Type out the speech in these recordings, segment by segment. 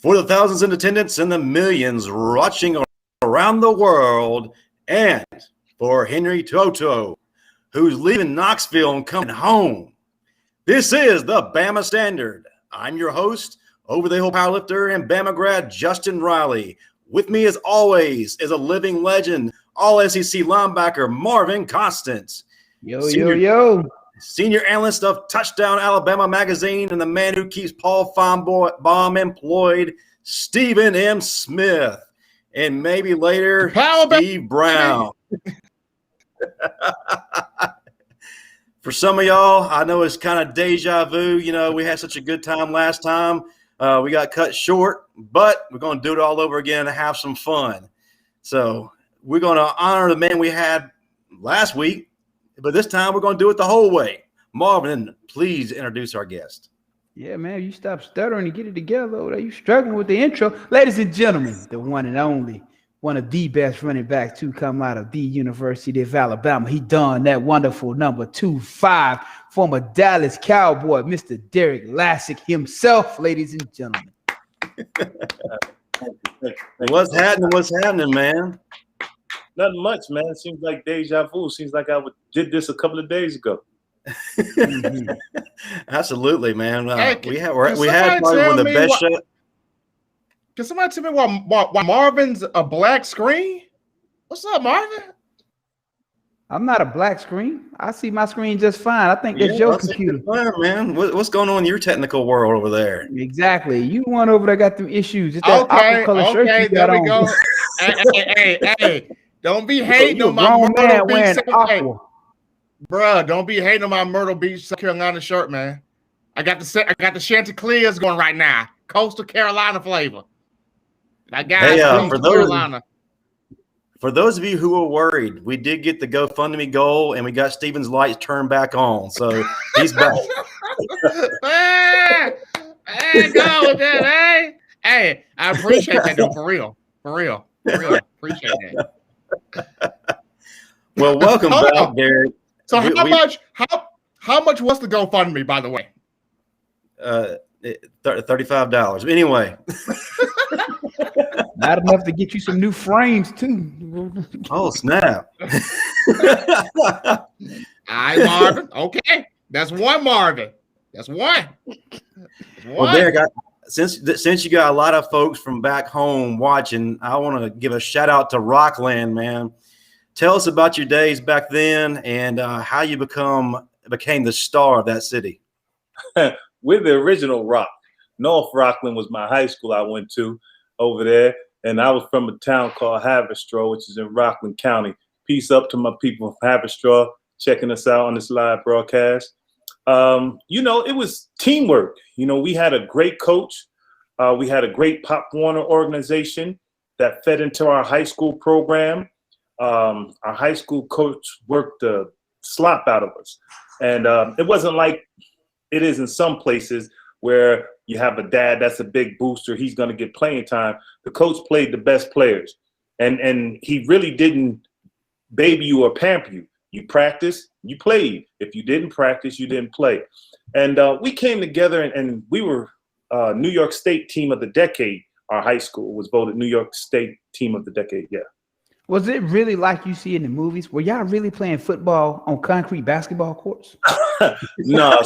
For the thousands in attendance and the millions watching around the world, and for Henry Toto, who's leaving Knoxville and coming home. This is the Bama Standard. I'm your host, over-the-hill powerlifter and Bama grad Justin Riley. With me, as always, is a living legend, all-SEC linebacker Marvin Constant. Yo. Senior analyst of Touchdown Alabama magazine and the man who keeps Paul Feinbaum employed, Stephen M. Smith. And maybe later, Steve Brown. For some of y'all, I know it's kind of deja vu. You know, we had such a good time last time. We got cut short, but we're going to do it all over again and have some fun. So we're going to honor the man we had last week, but this time we're going to do it the whole way. Marvin, please introduce our guest. Yeah, man, you stop stuttering and get it together over there. You struggling with the intro. Ladies and gentlemen, the one and only, one of the best running backs to come out of the University of Alabama. He done that wonderful number 25, former Dallas Cowboy, Mr. Derrick Lassic himself, ladies and gentlemen. What's happening, man? Nothing much, man. It seems like deja vu. Seems like I did this a couple of days ago. Mm-hmm. Absolutely, man. We had probably one of the best shows. Can somebody tell me why Marvin's a black screen? What's up, Marvin? I'm not a black screen. I see my screen just fine. I think that's your computer. Fine, man. What's going on in your technical world over there? Exactly. You one over there got them issues. It's that aqua color shirt you got there we on. go. hey. Don't be hating on my Myrtle Beach, bruh. Don't be hating on my Myrtle Beach, South Carolina shirt, man. I got the Chanticleers going right now. Coastal Carolina flavor. I got for those of you who were worried, we did get the GoFundMe goal, and we got Steven's lights turned back on, so he's back. Hey, go with that, hey, I appreciate that, though, for real. Appreciate that. Well, welcome back, Derrick. So how much was the GoFundMe, by the way? $35. Anyway. Not enough to get you some new frames, too. Oh, snap. All right, Marvin. Okay. That's one, Marvin. That's one. Well, Derrick, since you got a lot of folks from back home watching, I want to give a shout out to Rockland, man. Tell us about your days back then and how you became the star of that city. We're the original Rock. North Rockland was my high school I went to over there, and I was from a town called Haverstraw, which is in Rockland County. Peace up to my people from Haverstraw checking us out on this live broadcast. It was teamwork. We had a great coach. We had a great Pop Warner organization that fed into our high school program. Our high school coach worked the slop out of us. And it wasn't like it is in some places where you have a dad that's a big booster. He's going to get playing time. The coach played the best players. And he really didn't baby you or pamper you. You practiced, you played. If you didn't practice, you didn't play. And we came together and we were New York State Team of the Decade. Our high school was voted New York State Team of the Decade, yeah. Was it really like you see in the movies? Were y'all really playing football on concrete basketball courts? No.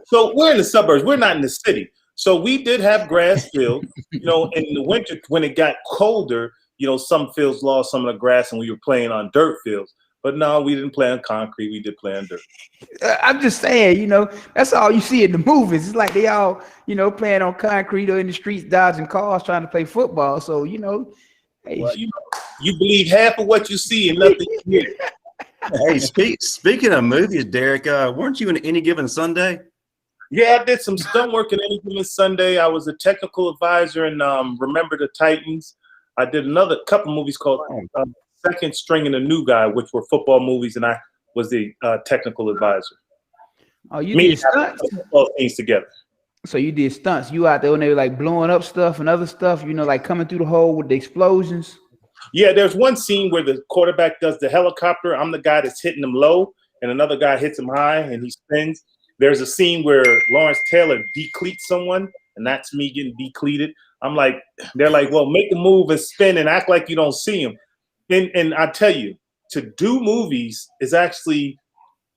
So we're in the suburbs. We're not in the city. So we did have grass field. In the winter when it got colder, some fields lost some of the grass and we were playing on dirt fields. But no, we didn't play on concrete. We did play on dirt. I'm just saying, that's all you see in the movies. It's like they all, playing on concrete or in the streets, dodging cars, trying to play football. So, hey. Well, you believe half of what you see and nothing you hear. Hey, speaking of movies, Derrick, weren't you in Any Given Sunday? Yeah, I did some stunt work in Any Given Sunday. I was a technical advisor in Remember the Titans. I did another couple movies called Second String and a New Guy, which were football movies, and I was the technical advisor. Oh, you did stunts? All things together. So you did stunts. You out there when they were like blowing up stuff and other stuff, like coming through the hole with the explosions? Yeah, there's one scene where the quarterback does the helicopter. I'm the guy that's hitting him low, and another guy hits him high, and he spins. There's a scene where Lawrence Taylor decleats someone, and that's me getting decleated. I'm like, they're like, well, make a move and spin and act like you don't see him. And I tell you, to do movies is actually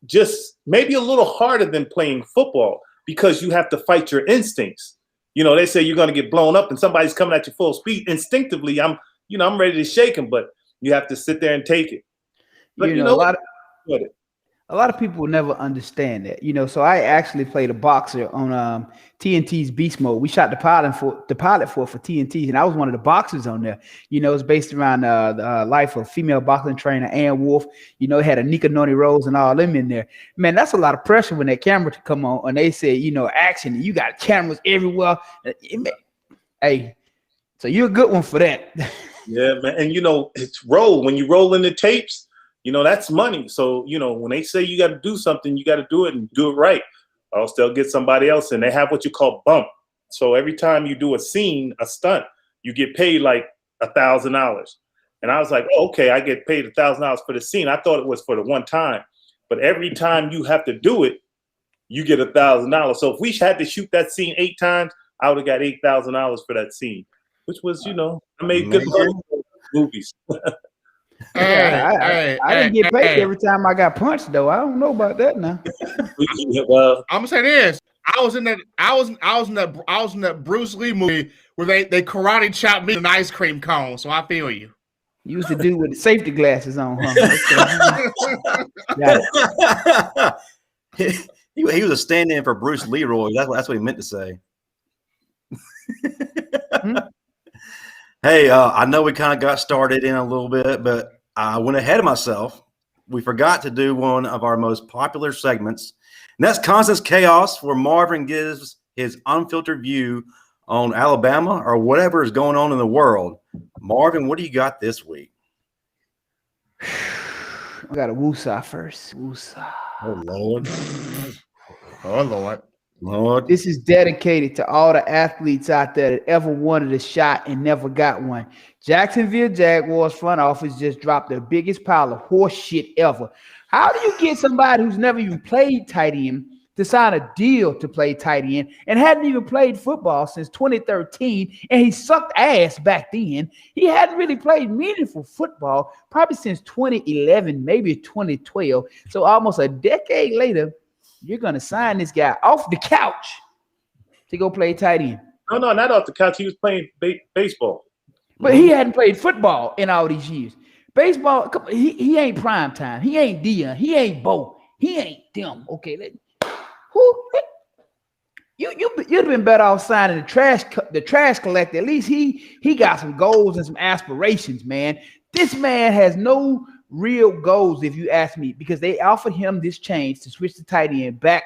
just maybe a little harder than playing football because you have to fight your instincts. You know, they say you're going to get blown up and somebody's coming at you full speed. Instinctively, I'm ready to shake him, but you have to sit there and take it. But you know a lot of people will never understand that. You know, so I actually played a boxer on TNT's Beast Mode. We shot the pilot for TNT, and I was one of the boxers on there. You know, it's based around the life of female boxing trainer Ann Wolf. You know, it had Anika Noni Rose and all them in there. Man, that's a lot of pressure when that camera to come on and they say, you know, action, and you got cameras everywhere. Hey, so you're a good one for that. Yeah, man. And you know, it's when you roll in the tapes, you know, that's money. So, you know, when they say you got to do something, you got to do it and do it right. Or else they'll get somebody else, and they have what you call bump. So every time you do a scene, a stunt, you get paid like $1,000. And I was like, oh, okay, I get paid $1,000 for the scene. I thought it was for the one time. But every time you have to do it, you get $1,000. So if we had to shoot that scene 8 times, I would have got $8,000 for that scene, which was, you know, I made good money for movies. I didn't get paid every time I got punched though. I don't know about that now. Well, I'm gonna say this. I was in that Bruce Lee movie where they karate chopped me in an ice cream cone. So I feel you. You used to do with the safety glasses on, huh? Got it. He was a stand-in for Bruce Leroy. That's what he meant to say. Hey, I know we kind of got started in a little bit, but I went ahead of myself. We forgot to do one of our most popular segments, and that's Constant Chaos, where Marvin gives his unfiltered view on Alabama or whatever is going on in the world. Marvin, what do you got this week? I got a woosah first. Woosah. Oh, Lord. Oh, Lord. Lord. This is dedicated to all the athletes out there that ever wanted a shot and never got one. Jacksonville Jaguars front office just dropped the biggest pile of horse shit ever. How do you get somebody who's never even played tight end to sign a deal to play tight end and hadn't even played football since 2013, and he sucked ass back then? He hadn't really played meaningful football probably since 2011, maybe 2012. So almost a decade later, you're going to sign this guy off the couch to go play tight end. No, not off the couch. He was playing baseball. But he hadn't played football in all these years. Baseball, he ain't prime time. He ain't Dion. He ain't Bo. He ain't them. Okay, you'd have been better off signing the trash collector. At least he got some goals and some aspirations, man. This man has no real goals, if you ask me, because they offered him this change to switch to tight end back,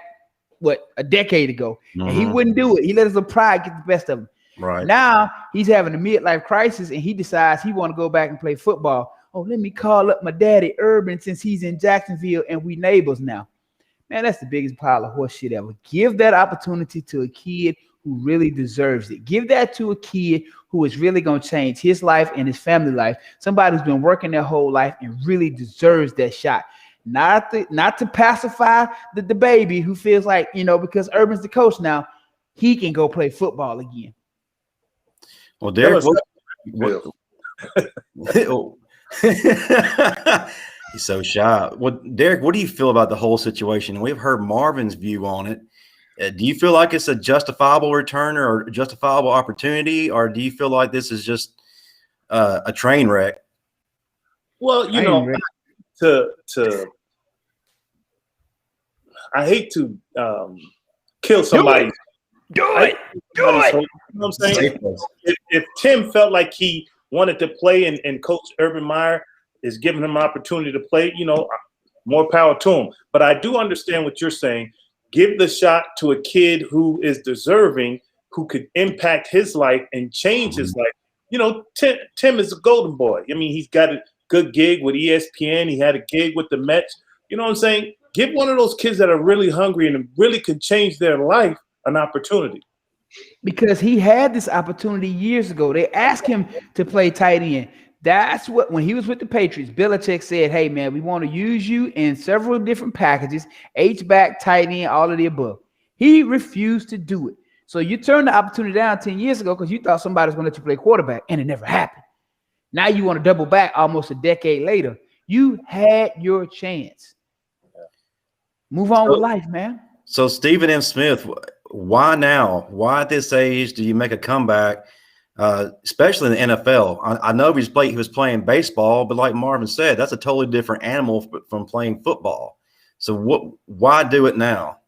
a decade ago, and he wouldn't do it. He let his pride get the best of him. Right now, he's having a midlife crisis, and he decides he want to go back and play football. Oh, let me call up my daddy Urban since he's in Jacksonville and we neighbors now. Man, that's the biggest pile of horse shit ever. Give that opportunity to a kid who really deserves it. Give that to a kid who is really going to change his life and his family life. Somebody who's been working their whole life and really deserves that shot. Not to pacify the baby who feels like, you know, because Urban's the coach now, he can go play football again. Well, Derrick, he's so shy. Well, Derrick, what do you feel about the whole situation? We've heard Marvin's view on it. Do you feel like it's a justifiable return or a justifiable opportunity, or do you feel like this is just a train wreck? Well, you know, I hate to kill somebody. Do it. You know what I'm saying? If Tim felt like he wanted to play and Coach Urban Meyer is giving him an opportunity to play, you know, more power to him. But I do understand what you're saying. Give the shot to a kid who is deserving, who could impact his life and change his life. You know, Tim is a golden boy. I mean, he's got a good gig with ESPN. He had a gig with the Mets. You know what I'm saying? Give one of those kids that are really hungry and really could change their life an opportunity. Because he had this opportunity years ago. They asked him to play tight end. That's what, when he was with the Patriots, Belichick said, hey, man, we want to use you in several different packages, H-back, tight end, all of the above. He refused to do it. So you turned the opportunity down 10 years ago because you thought somebody was going to let you play quarterback, and it never happened. Now you want to double back almost a decade later. You had your chance. Move on with life, man. So Stephen M. Smith, why now? Why at this age do you make a comeback, especially in the NFL? I know he was playing baseball, but like Marvin said, that's a totally different animal from playing football. So why do it now?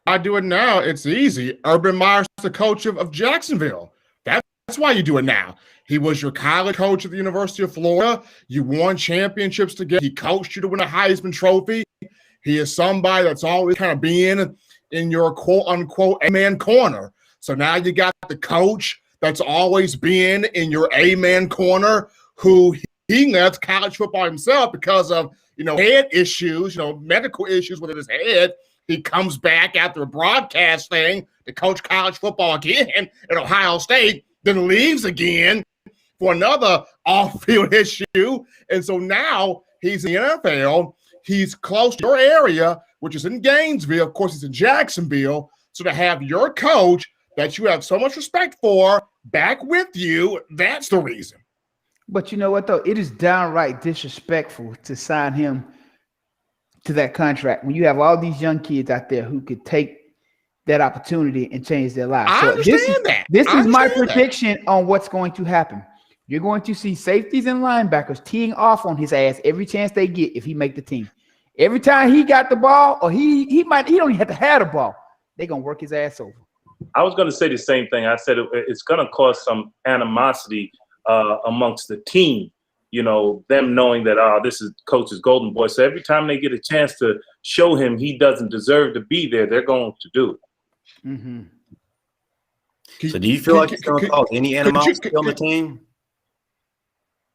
I do it now. It's easy. Urban Meyer's the coach of Jacksonville. That's why you do it now. He was your college coach at the University of Florida. You won championships together. He coached you to win a Heisman Trophy. He is somebody that's always kind of been in your quote-unquote amen corner. So now you got the coach that's always been in your amen corner, who he left college football himself because of, head issues, medical issues with his head. He comes back after a broadcast thing to coach college football again at Ohio State, then leaves again for another off-field issue. And so now he's in the NFL. He's close to your area, which is in Gainesville. Of course, he's in Jacksonville. So to have your coach that you have so much respect for back with you, that's the reason. But you know what, though? It is downright disrespectful to sign him to that contract when you have all these young kids out there who could take that opportunity and change their lives. I understand that. This is my prediction on what's going to happen. You're going to see safeties and linebackers teeing off on his ass every chance they get if he make the team. Every time he got the ball, or he don't even have to have the ball, they're going to work his ass over. I was going to say the same thing. I said it's going to cause some animosity amongst the team, them knowing that, this is coach's golden boy. So every time they get a chance to show him he doesn't deserve to be there, they're going to do it. Mm-hmm. So do you feel like it's going to cause any animosity on the team?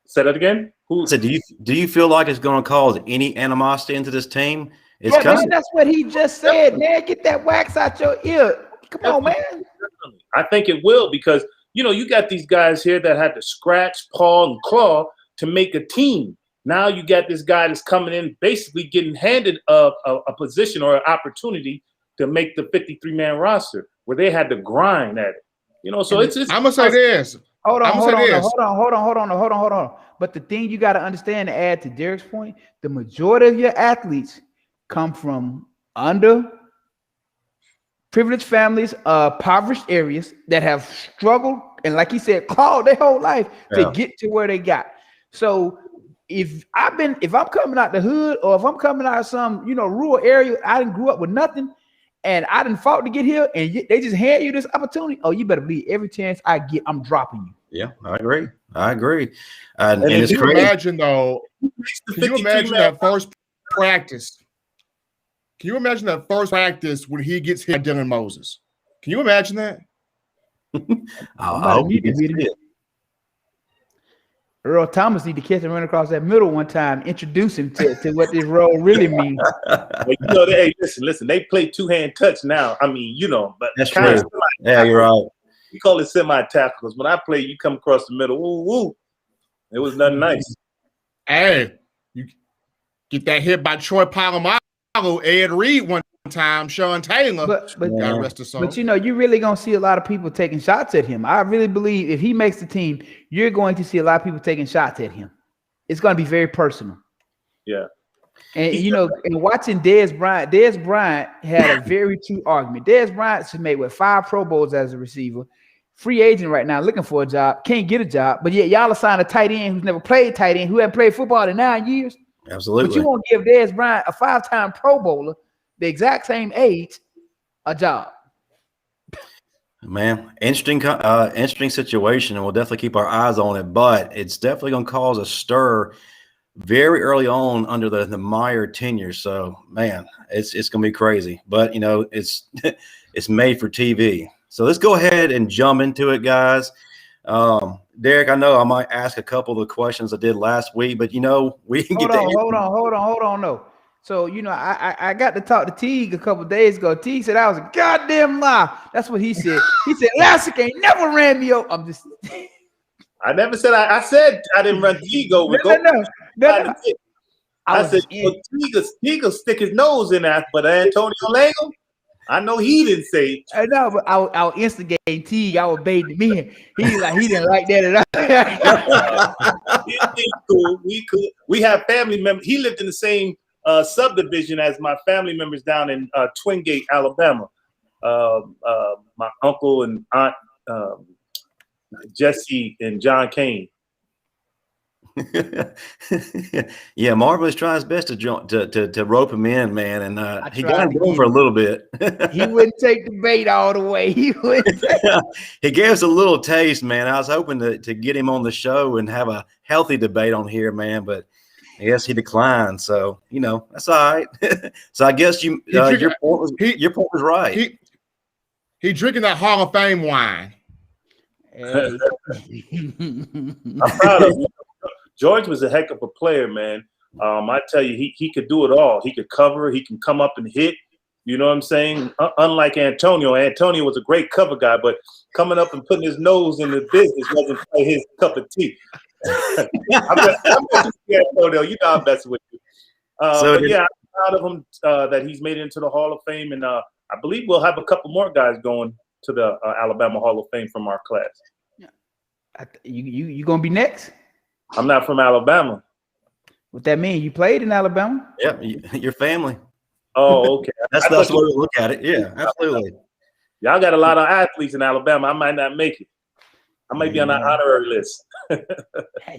Say that again? So do you feel like it's going to cause any animosity into this team? That's what he just said, man. Get that wax out your ear. Come on, man. I think it will because, you got these guys here that had to scratch, paw, and claw to make a team. Now you got this guy that's coming in basically getting handed a position or an opportunity to make the 53-man roster where they had to grind at it. So it's I'm going to say this. Hold on. But the thing you got to understand, to add to Derrick's point, the majority of your athletes come from underprivileged families, impoverished areas that have struggled and, like he said, clawed their whole life to get to where they got. So if I'm coming out the hood, or if I'm coming out of some rural area, I didn't grew up with nothing, and I didn't fought to get here, and they just hand you this opportunity. Oh, you better believe every chance I get, I'm dropping you. Yeah, I agree. And it's crazy. Imagine though, can you imagine that first practice? Can you imagine that first practice when he gets hit by Dylan Moses? Can you imagine that? I hope he gets hit. Earl Thomas need to catch him run across that middle one time, introduce him to what this role really means. Hey, listen, they play two-hand touch now. I mean, but that's true. Yeah, you're right. We call it semi-tackles. When I play, you come across the middle. Woo, woo. It was nothing nice. Hey, you get that hit by Troy Polamalu, Ed Reed one time, Sean Taylor. But you really gonna see a lot of people taking shots at him. I really believe if he makes the team, you're going to see a lot of people taking shots at him. It's going to be very personal. Yeah. And and watching Dez Bryant had a very true argument. Dez Bryant's made 5 Pro Bowls as a receiver, free agent right now, looking for a job, can't get a job, but yet y'all assigned a tight end who's never played tight end, who hasn't played football in 9 years. Absolutely. But you won't give Dez Bryant, a 5-time Pro Bowler, the exact same age, a job. Man, interesting situation, and we'll definitely keep our eyes on it. But it's definitely going to cause a stir very early on under the Meyer tenure. So, man, it's going to be crazy. But it's it's made for TV. So let's go ahead and jump into it, guys. Derrick, I know I might ask a couple of the questions I did last week, but we can get hold on. No. So, I got to talk to Teague a couple of days ago. Teague said I was a goddamn lie. That's what he said. He said, Lassic ain't never ran me over. I'm just. I never said I said I didn't run Teague over. No. I said Teague stick his nose in that, but Antonio Langham, I know he didn't say. I know, but I was instigating Teague. I was baiting him in. He didn't like that at all. It's cool. We have family members. He lived in the same subdivision as my family members down in Twin Gate, Alabama. My uncle and aunt Jesse and John Kane. Yeah, Marvin was trying his best to rope him in, man, and he got him going for a little bit. He wouldn't take the bait all the way. He wouldn't. He gave us a little taste, man. I was hoping to get him on the show and have a healthy debate on here, man, but I guess he declined. So that's all right. So I guess your point was right. He drinking that Hall of Fame wine. Hey. I'm proud of him. George was a heck of a player, man. I tell you, he could do it all. He could cover. He can come up and hit. You know what I'm saying? Unlike Antonio. Antonio was a great cover guy, but coming up and putting his nose in the business wasn't quite his cup of tea. I'm Antonio. You know I'm messing with you. But yeah, I'm proud of him that he's made it into the Hall of Fame, and I believe we'll have a couple more guys going to the Alabama Hall of Fame from our class. You gonna be next? I'm not from Alabama. What that mean? You played in Alabama? Yeah, your family. Oh, okay. That's the way to look at it. Yeah, absolutely. Y'all got a lot of athletes in Alabama. I might not make it. I might be on that honorary list.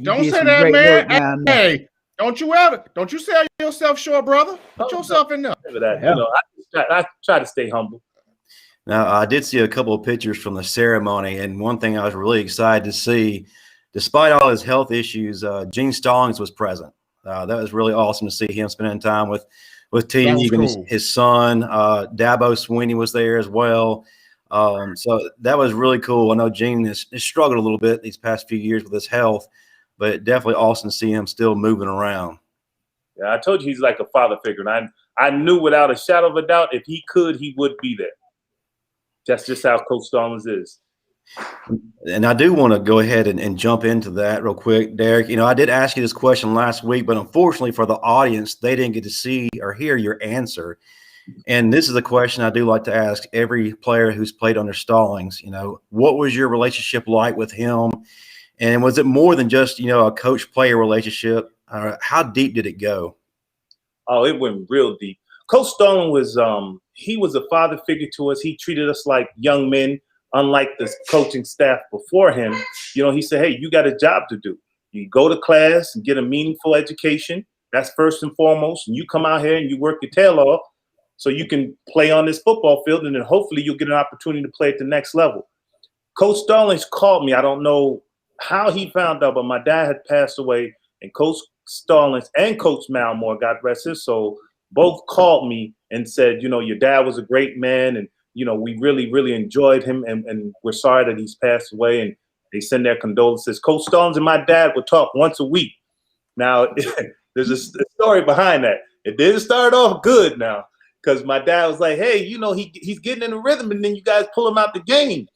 Don't say that, man. Hey, don't you sell yourself short, brother. Put yourself in there. I try to stay humble. Now, I did see a couple of pictures from the ceremony, and one thing I was really excited to see, despite all his health issues, Gene Stallings was present. That was really awesome to see him spending time with Teague, even cool. his son. Dabo Swinney was there as well. So that was really cool. I know Gene has struggled a little bit these past few years with his health, but definitely awesome to see him still moving around. Yeah, I told you he's like a father figure, and I knew without a shadow of a doubt if he could, he would be there. That's just how Coach Stallings is. And I do want to go ahead and jump into that real quick, Derrick. I did ask you this question last week, but unfortunately for the audience, they didn't get to see or hear your answer. And this is a question I do like to ask every player who's played under Stallings. What was your relationship like with him? And was it more than just, a coach-player relationship? How deep did it go? Oh, it went real deep. Coach Stallings was he was a father figure to us. He treated us like young men, unlike the coaching staff before him. He said, hey, you got a job to do. You go to class and get a meaningful education. That's first and foremost. And you come out here and you work your tail off so you can play on this football field, and then hopefully you'll get an opportunity to play at the next level. Coach Stallings called me. I don't know how he found out, but my dad had passed away, and Coach Stallings and Coach Malmore, God rest his soul, both called me and said, your dad was a great man, and we really, really enjoyed him, and we're sorry that he's passed away, and they send their condolences. Coach Stallings and my dad would talk once a week. Now, there's a story behind that. It didn't start off good now, because my dad was like, hey, he's getting in the rhythm, and then you guys pull him out the game.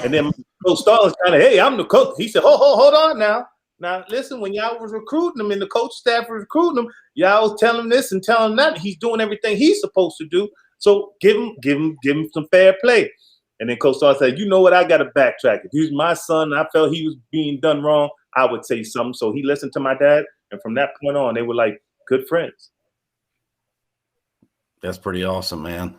And then Coach Stallings kind of, hey, I'm the coach. He said, hold on now. Now, listen, when y'all was recruiting him and the coach staff was recruiting him, y'all was telling him this and telling him that. He's doing everything he's supposed to do. So give him some fair play. And then Coach Stallings said, you know what? I got to backtrack. If he was my son and I felt he was being done wrong, I would say something. So he listened to my dad. And from that point on, they were like good friends. That's pretty awesome, man.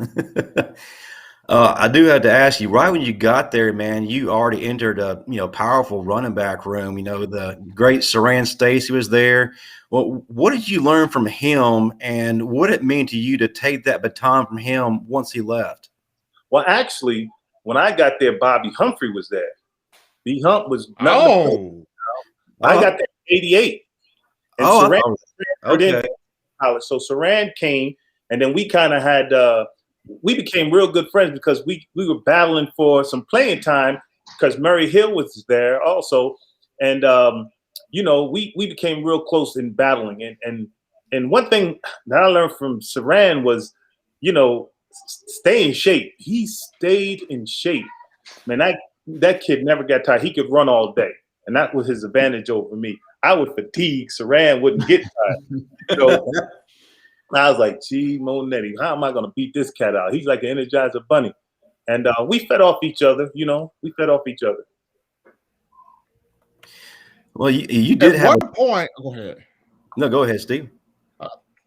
I do have to ask you, right when you got there, man, you already entered a powerful running back room. The great Saran Stacy was there. Well, what did you learn from him, and what did it mean to you to take that baton from him once he left? Well, actually, when I got there, Bobby Humphrey was there. B. Hump was I got there in '88. And Saran college. So Saran came, and then we kind of had we became real good friends because we were battling for some playing time because Murray Hill was there also. And, we became real close in battling. And one thing that I learned from Saran was, stay in shape. He stayed in shape. Man, that kid never got tired. He could run all day. And that was his advantage over me. I would fatigue. Saran wouldn't get tired. I was like, gee, Monetti, how am I going to beat this cat out? He's like an Energizer Bunny. And we fed off each other, we fed off each other. Well, you did have a point. Go ahead. No, go ahead, Steve.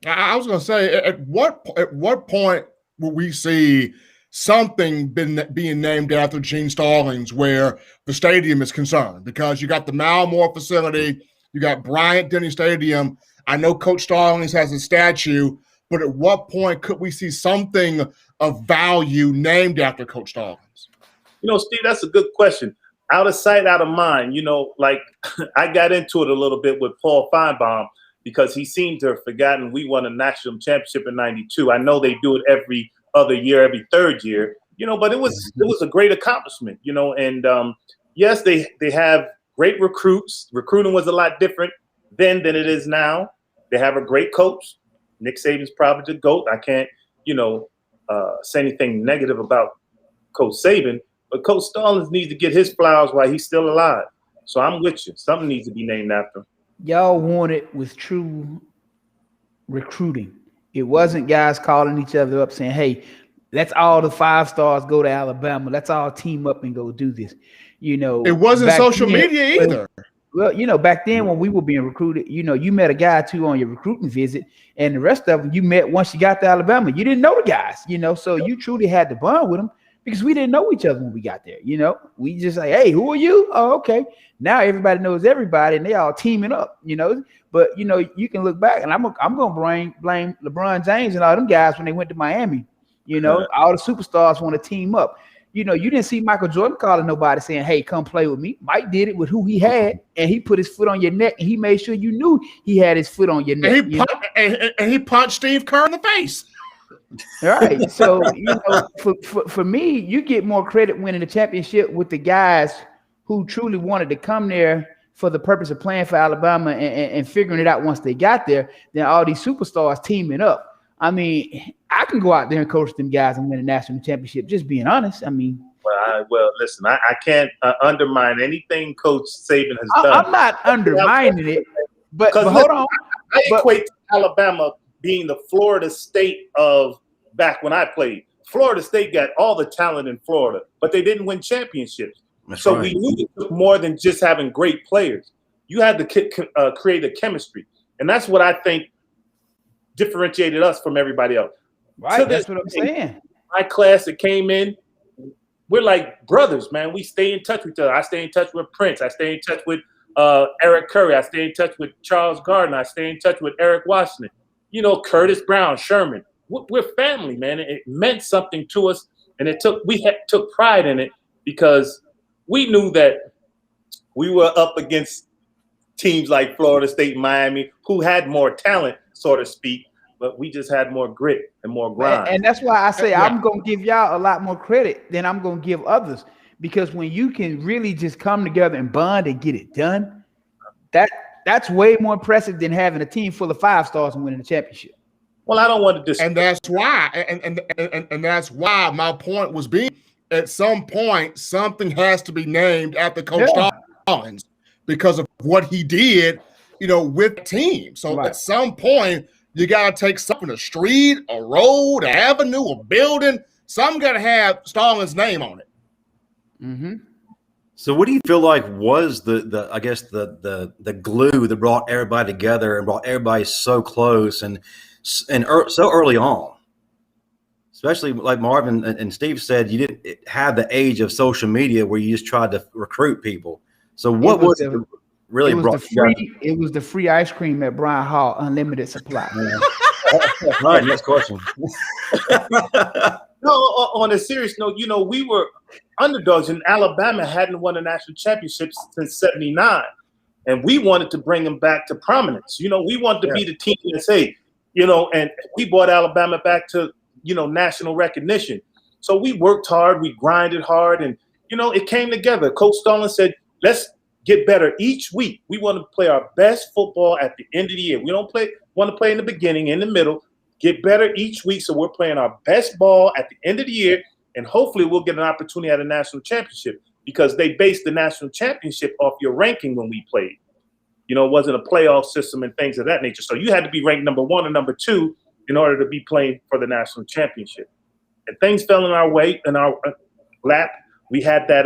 I was going to say, at what point will we see something being named after Gene Stallings where the stadium is concerned? Because you got the Malmore facility, you got Bryant-Denny Stadium. I know Coach Stallings has a statue, but at what point could we see something of value named after Coach Stallings? Steve, that's a good question. Out of sight, out of mind. Like I got into it a little bit with Paul Feinbaum because he seemed to have forgotten we won a national championship in '92. I know they do it every other year, every third year, but it was a great accomplishment, and yes, they have great recruits. Recruiting was a lot different then than it is now. They have a great coach. Nick Saban's probably the GOAT. I can't, say anything negative about Coach Saban, but Coach Stallings needs to get his flowers while he's still alive. So I'm with you. Something needs to be named after him. Y'all wanted with true recruiting. It wasn't guys calling each other up saying, hey, let's all the 5 stars go to Alabama. Let's all team up and go do this. It wasn't social media either. Well, back then when we were being recruited, you met a guy or two on your recruiting visit, and the rest of them you met once you got to Alabama. You didn't know the guys, so you truly had to bond with them because we didn't know each other when we got there. We just like, hey, who are you? Oh, okay. Now everybody knows everybody, and they all teaming up. But you can look back, and I'm gonna blame LeBron James and all them guys when they went to Miami. All the superstars want to team up. You didn't see Michael Jordan calling nobody saying, hey, come play with me. Mike did it with who he had, and he put his foot on your neck, and he made sure you knew he had his foot on your neck. And he punched Steve Kerr in the face. All right. So, for me, you get more credit winning the championship with the guys who truly wanted to come there for the purpose of playing for Alabama and figuring it out once they got there than all these superstars teaming up. I mean, I can go out there and coach them guys and win a national championship, just being honest. I mean, well, listen, I can't undermine anything Coach Saban has done. I'm not undermining it, but hold on. I equate Alabama being the Florida State of back when I played. Florida State got all the talent in Florida, but they didn't win championships. That's so right. We knew it took more than just having great players. You had to create a chemistry, and that's what I think differentiated us from everybody else. Right, that's what I'm saying. My class that came in, we're like brothers, man. We stay in touch with each other. I stay in touch with Prince. I stay in touch with Eric Curry. I stay in touch with Charles Gardner. I stay in touch with Eric Washington. Curtis Brown, Sherman. We're family, man. It meant something to us, and we took pride in it because we knew that we were up against teams like Florida State, Miami, who had more talent, so to speak. But we just had more grit and more grind. And that's why I say I'm going to give y'all a lot more credit than I'm going to give others. Because when you can really just come together and bond and get it done, that's way more impressive than having a team full of 5 stars and winning a championship. Well, I don't want to and that's why, and that's why my point was being, at some point, something has to be named after Coach Stallings because of what he did, with the team. So at some point, you got to take something, a street, a road, an avenue, a building. Something got to have Stallings' name on it. Mm-hmm. So what do you feel like was the glue that brought everybody together and brought everybody so close and so early on? Especially like Marvin and Steve said, you didn't have the age of social media where you just tried to recruit people. So what was it really brought together? It was the free ice cream at Brian Hall, unlimited supply. All right, next question. No, on a serious note, we were underdogs, and Alabama hadn't won a national championship since '79, and we wanted to bring them back to prominence. We wanted to be the team that say, and we brought Alabama back to national recognition. So we worked hard, we grinded hard, and it came together. Coach Stallings said, "Let's get better each week. We want to play our best football at the end of the year. We don't want to play in the beginning, in the middle. Get better each week, so we're playing our best ball at the end of the year, and hopefully we'll get an opportunity at a national championship because they based the national championship off your ranking when we played. It wasn't a playoff system and things of that nature. So you had to be ranked number 1 or number 2 in order to be playing for the national championship. And things fell in our way, in our lap. We had that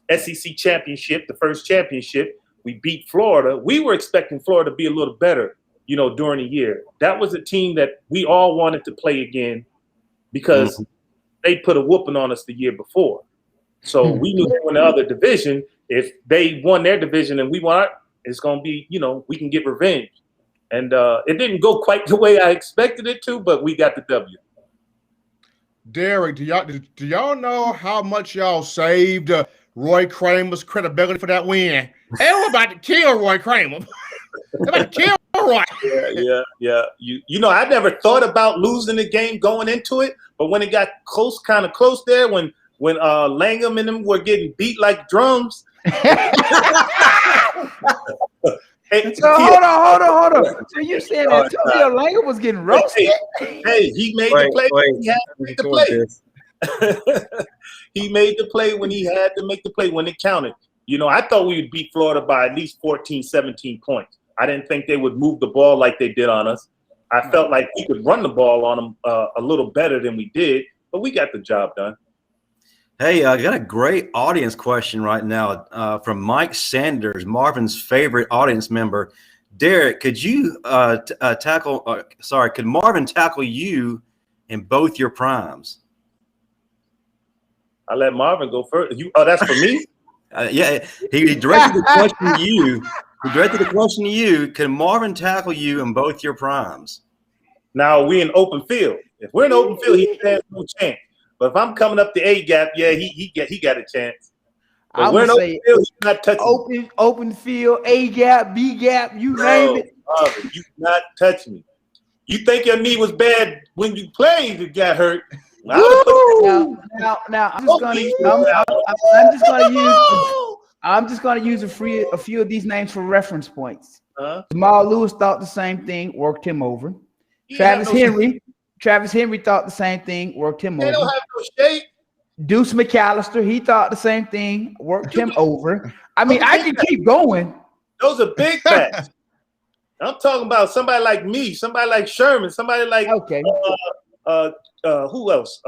SEC championship, the first championship. We beat Florida. We were expecting Florida to be a little better, during the year. That was a team that we all wanted to play again because they put a whooping on us the year before. So we knew they were in the other division. If they won their division and we won our, it's going to be, we can get revenge. And it didn't go quite the way I expected it to, but we got the W. Derrick, do y'all know how much y'all saved Roy Kramer's credibility for that win? They were about to kill Roy Kramer. They're about to kill Roy. Yeah. I never thought about losing the game going into it, but when it got kind of close there, when Langham and them were getting beat like drums. So hold on. So you saying Antonio Langham was getting roasted? Hey, he made the play when he had to make the play. He made the play when he had to make the play when it counted. I thought we would beat Florida by at least 14, 17 points. I didn't think they would move the ball like they did on us. I felt like we could run the ball on them a little better than we did, but we got the job done. Hey, I got a great audience question right now from Mike Sanders, Marvin's favorite audience member. Derrick, could you could Marvin tackle you in both your primes? I let Marvin go first. That's for me? Yeah, he directed the question to you. He directed the question to you. Can Marvin tackle you in both your primes? Now, we in open field. If we're in open field, he has no chance. But if I'm coming up the A gap, yeah, he got a chance. I would say field, he's not touching open field, A gap, B gap, you name it. You not touch me. You think your knee was bad when you played? It got hurt. Now I'm just gonna use a few of these names for reference points. Jamal Lewis thought the same thing, worked him over. Travis Henry thought the same thing, worked him over. They don't have no shape. Deuce McAllister, he thought the same thing, worked him over. I mean, I can keep going. Those are big backs. I'm talking about somebody like me, somebody like Sherman, somebody like who else?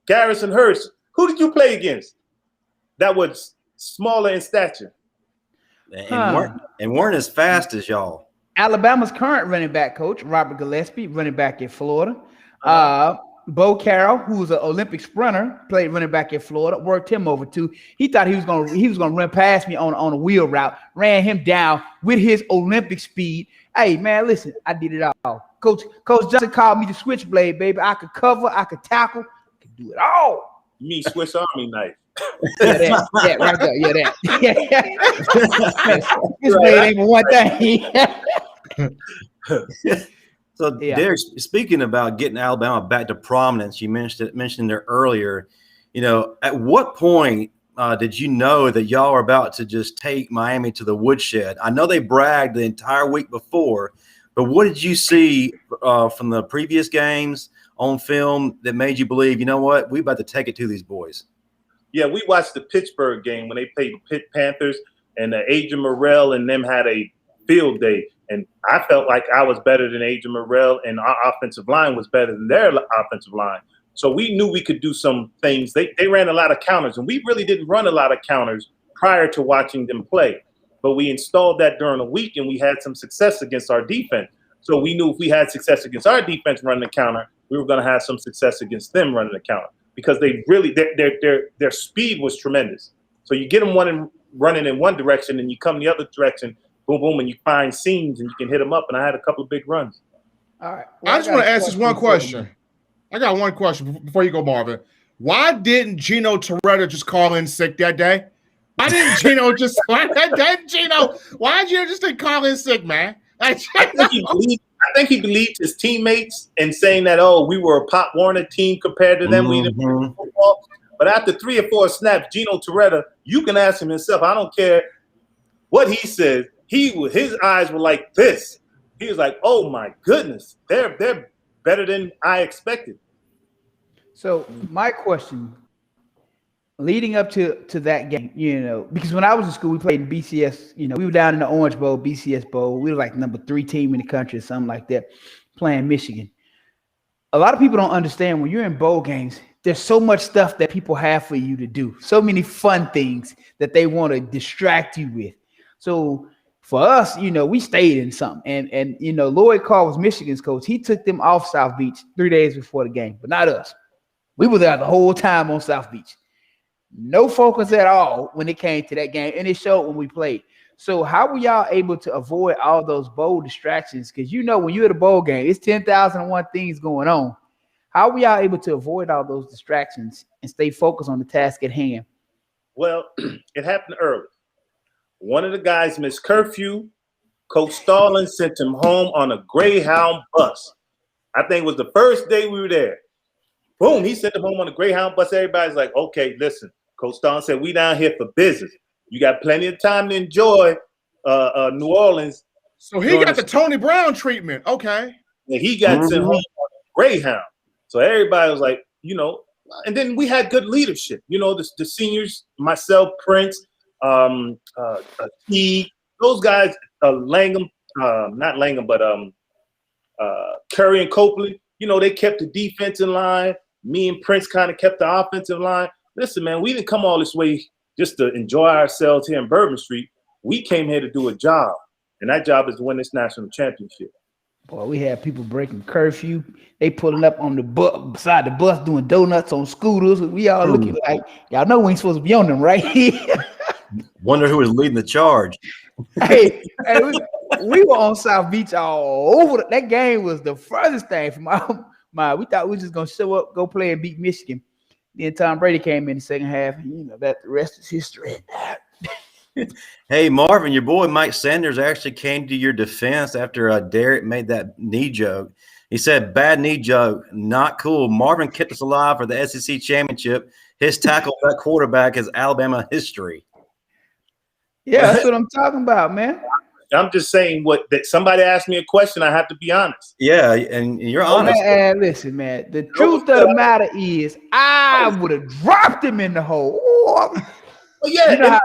Garrison Hurst. Who did you play against that was smaller in stature? And weren't as fast as y'all. Alabama's current running back coach, Robert Gillespie, running back in Florida. Bo Carroll, who's an Olympic sprinter, played running back in Florida, worked him over too. He thought he was gonna run past me on a wheel route, ran him down with his Olympic speed. Hey man, listen, I did it all. Coach Johnson called me the switchblade, baby. I could cover, I could tackle, I could do it all. You mean Swiss Army knife? Yeah, right there. Yeah, that. This blade ain't one thing. So, Derrick, speaking about getting Alabama back to prominence, you mentioned there earlier. At what point did you know that y'all were about to just take Miami to the woodshed? I know they bragged the entire week before, but what did you see from the previous games on film that made you believe, you know what, we about to take it to these boys? Yeah, we watched the Pittsburgh game when they played the Pitt Panthers, and Adrian Morrell and them had a field day. And I felt like I was better than Adrian Morrell, and our offensive line was better than their offensive line. So we knew we could do some things. They ran a lot of counters, and we really didn't run a lot of counters prior to watching them play. But we installed that during the week, and we had some success against our defense. So we knew if we had success against our defense running the counter, we were going to have some success against them running the counter, because they really their speed was tremendous. So you get them running in one direction, and you come the other direction, boom, boom, and you find seams and you can hit them up. And I had a couple of big runs. All right. Well, I just want to ask this one question. I got one question before you go, Marvin. Why didn't Gino Torretta just call in sick that day? Why didn't Gino just – why did Gino just call in sick, man? I think he believed his teammates in saying that, we were a Pop Warner team compared to them. We didn't play football. But after 3 or 4 snaps, Gino Torretta, you can ask him himself. I don't care what he says. His eyes were like this. He was like, "Oh my goodness, they're better than I expected." So my question, leading up to that game, because when I was in school, we played in BCS. We were down in the Orange Bowl, BCS Bowl. We were like number 3 team in the country or something like that, playing Michigan. a lot of people don't understand when you're in bowl games, there's so much stuff that people have for you to do. So many fun things that they want to distract you with. So for us, we stayed in something. And Lloyd Carr was Michigan's coach. He took them off South Beach 3 days before the game, but not us. We were there the whole time on South Beach. No focus at all when it came to that game, and it showed when we played. So how were y'all able to avoid all those bowl distractions? Because when you're at a bowl game, it's 10,001 things going on. How were y'all able to avoid all those distractions and stay focused on the task at hand? Well, it happened early. One of the guys missed curfew. Coach Stallings sent him home on a Greyhound bus. I think it was the first day we were there. Boom, he sent him home on a Greyhound bus. Everybody's like, okay, listen. Coach Stallings said, we down here for business. You got plenty of time to enjoy New Orleans. So he got the Tony Brown treatment. Okay. And he got sent home on a Greyhound. So everybody was like, and then we had good leadership. The seniors, myself, Prince, T, those guys, Langham, not Langham, but Curry and Copley, they kept the defensive line. Me and Prince kind of kept the offensive line. Listen, man, we didn't come all this way just to enjoy ourselves here in Bourbon Street. We came here to do a job, and that job is to win this national championship. Boy, we had people breaking curfew. They pulling up on the bus, beside the bus, doing donuts on scooters. We all looking like, y'all know we ain't supposed to be on them, right? Wonder who was leading the charge. hey, we were on South Beach all over. That game was the furthest thing from my. We thought we were just gonna show up, go play, and beat Michigan. Then Tom Brady came in the second half. That the rest is history. Hey, Marvin, your boy Mike Sanders actually came to your defense after Derrick made that knee joke. He said, bad knee joke, not cool. Marvin kept us alive for the SEC championship. His tackle that quarterback is Alabama history. Yeah, that's what I'm talking about, man. I'm just saying that somebody asked me a question. I have to be honest. Yeah, and you're honest. Man, listen, man. The truth of the matter is, I would have dropped him in the hole. Yeah,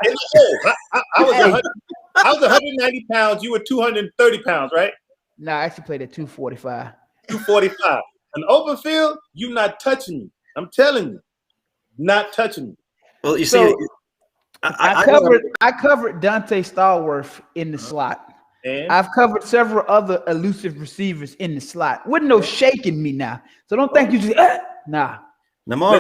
I was 190 pounds. You were 230 pounds, right? No, I actually played at 245. 245. An open field, you not touching me. I'm telling you, not touching me. Well, you see, I covered Dante Stallworth in the slot. And I've covered several other elusive receivers in the slot. Wasn't no shaking me now. So don't think you just nah. No more.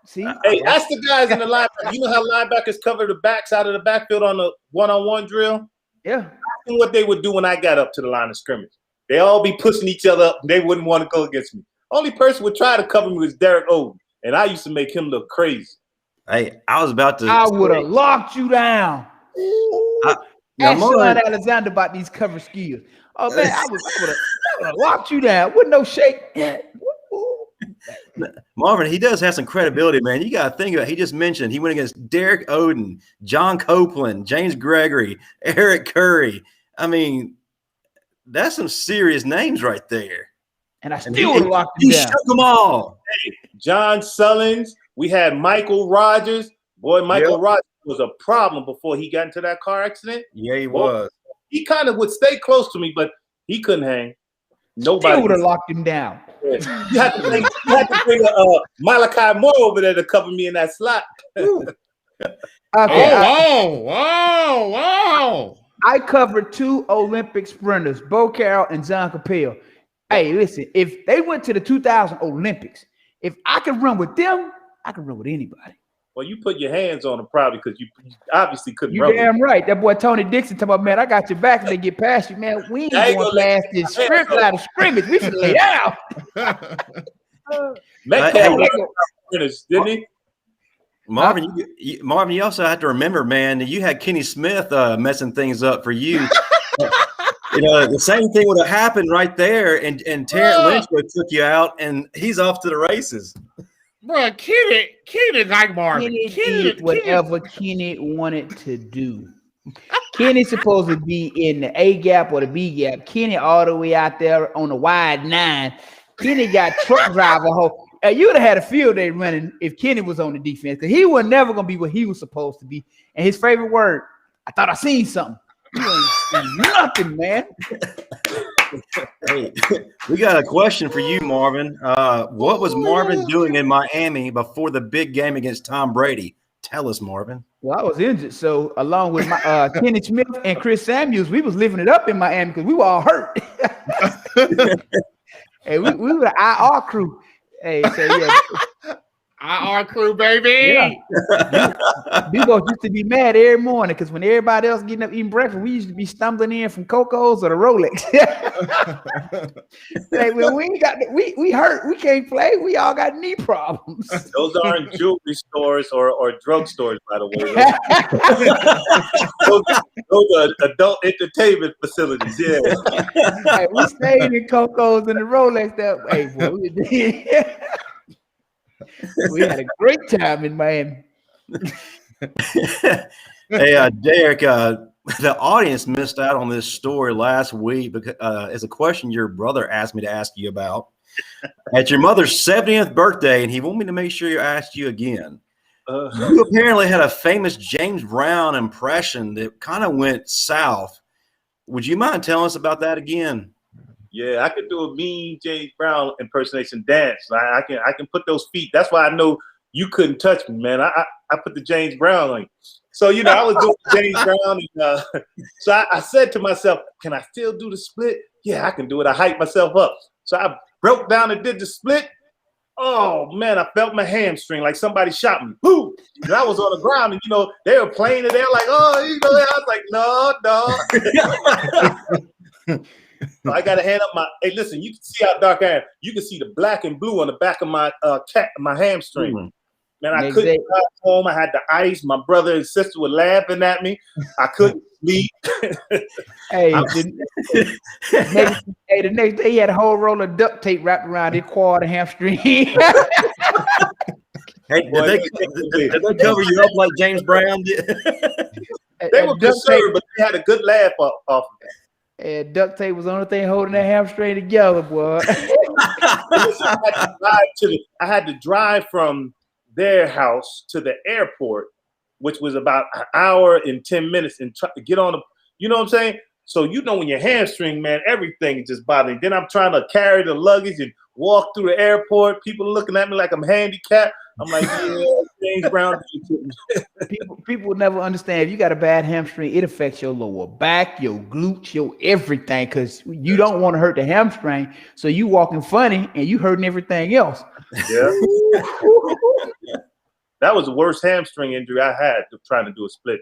See? Hey, ask the guys in the linebacker. You know how linebackers cover the backs out of the backfield on the one-on-one drill? Yeah. Ask them what they would do when I got up to the line of scrimmage. They all be pushing each other up. They wouldn't want to go against me. Only person would try to cover me was Derrick Lassic, and I used to make him look crazy. Hey, I was about to. I would have locked you down. Ask Sean Alexander about these cover skills. Oh man, I would have locked you down. Wouldn't no shake. Marvin, he does have some credibility, man. You got to think about it. He just mentioned he went against Derek Oden, John Copeland, James Gregory, Eric Curry. I mean, that's some serious names right there. And I still would have locked him down. He shook them all. Hey, John Stallings. We had Michael Rogers. Boy, Michael Rogers was a problem before he got into that car accident. Yeah, he was. He kind of would stay close to me, but he couldn't hang. Nobody would have locked him down. You had to bring Malachi Moore over there to cover me in that slot. Okay, Whoa. I covered 2 Olympic sprinters, Bo Carroll and John Capel. Hey, listen, if they went to the 2000 Olympics, if I could run with them, I could run with anybody. Well, you put your hands on them probably because you obviously couldn't run. You damn right. That boy Tony Dixon talking about, man, I got your back and they get past you, man. We ain't going to last this line of scrimmage. We should lay down. Didn't he? Marvin, you also have to remember, man, that you had Kenny Smith messing things up for you. The same thing would have happened right there, and Terrence Lynch would have took you out, and he's off to the races. Bro, Kenny like Marvin. Kenny did whatever Kenny wanted to do. Kenny's supposed to be in the A gap or the B gap. Kenny all the way out there on the wide 9. Kenny got truck driver hole. You would have had a field day running if Kenny was on the defense, because he was never gonna be what he was supposed to be. And his favorite word, I thought I seen something. You ain't seen nothing, man. Hey, we got a question for you, Marvin. What was Marvin doing in Miami before the big game against Tom Brady? Tell us, Marvin. Well, I was injured, so along with my Kenny Smith and Chris Samuels, we was living it up in Miami because we were all hurt. Hey, we were the IR crew. Hey, so yeah. IR crew, baby. Yeah. We both used to be mad every morning because when everybody else getting up eating breakfast, we used to be stumbling in from Coco's or the Rolex. Like, when we got we hurt, we can't play. We all got knee problems. Those aren't jewelry stores or drug stores, by the way. Those are adult entertainment facilities. Yeah. Hey, we stayed in Coco's and the Rolex that way, boy. We had a great time in Miami. Hey, Derrick, the audience missed out on this story last week because it's a question your brother asked me to ask you about. At your mother's 70th birthday, and he wanted me to make sure I asked you again. You apparently had a famous James Brown impression that kind of went south. Would you mind telling us about that again? Yeah, I could do a mean James Brown impersonation dance. I can put those feet. That's why I know you couldn't touch me, man. I put the James Brown on you. So, you know, I was doing James Brown. And, so I said to myself, can I still do the split? Yeah, I can do it. I hyped myself up. So I broke down and did the split. Oh, man, I felt my hamstring like somebody shot me. Boom! And I was on the ground, and, you know, they were playing it. They were like, oh, you know, I was like, no. So I got to hand up my. Hey, listen, you can see how dark I am. You can see the black and blue on the back of my my hamstring. Mm-hmm. Man, I couldn't drive home. I had the ice. My brother and sister were laughing at me. I couldn't sleep. Hey, the next day he had a whole roll of duct tape wrapped around his quad and hamstring. Hey, did they cover you up like James Brown did? They were concerned, but they had a good laugh off of it. And duct tape was the only thing holding that hamstring together, boy. I had to drive from their house to the airport, which was about an hour and 10 minutes, and try to get on the, you know what I'm saying? So, you know, when your hamstring, man, everything is just bothering. Then I'm trying to carry the luggage and walk through the airport. People are looking at me like I'm handicapped. I'm like, yeah, James Brown. People will never understand. If you got a bad hamstring, it affects your lower back, your glutes, your everything, because you don't want to hurt the hamstring. So you walking funny and you hurting everything else. Yeah. That was the worst hamstring injury I had trying to do a split.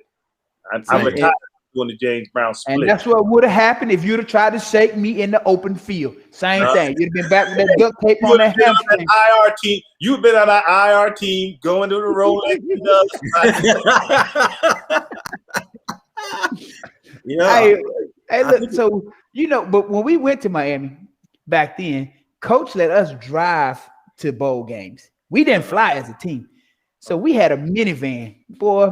I'm retired doing the James Brown split. And that's what would have happened if you'd have tried to shake me in the open field. Same thing. You'd have been back with that duct tape on that hamstring. IR team. You've been on our IR team going to the Rolex. Hey, look, so, you know, but when we went to Miami back then, Coach let us drive to bowl games. We didn't fly as a team. So we had a minivan. Boy,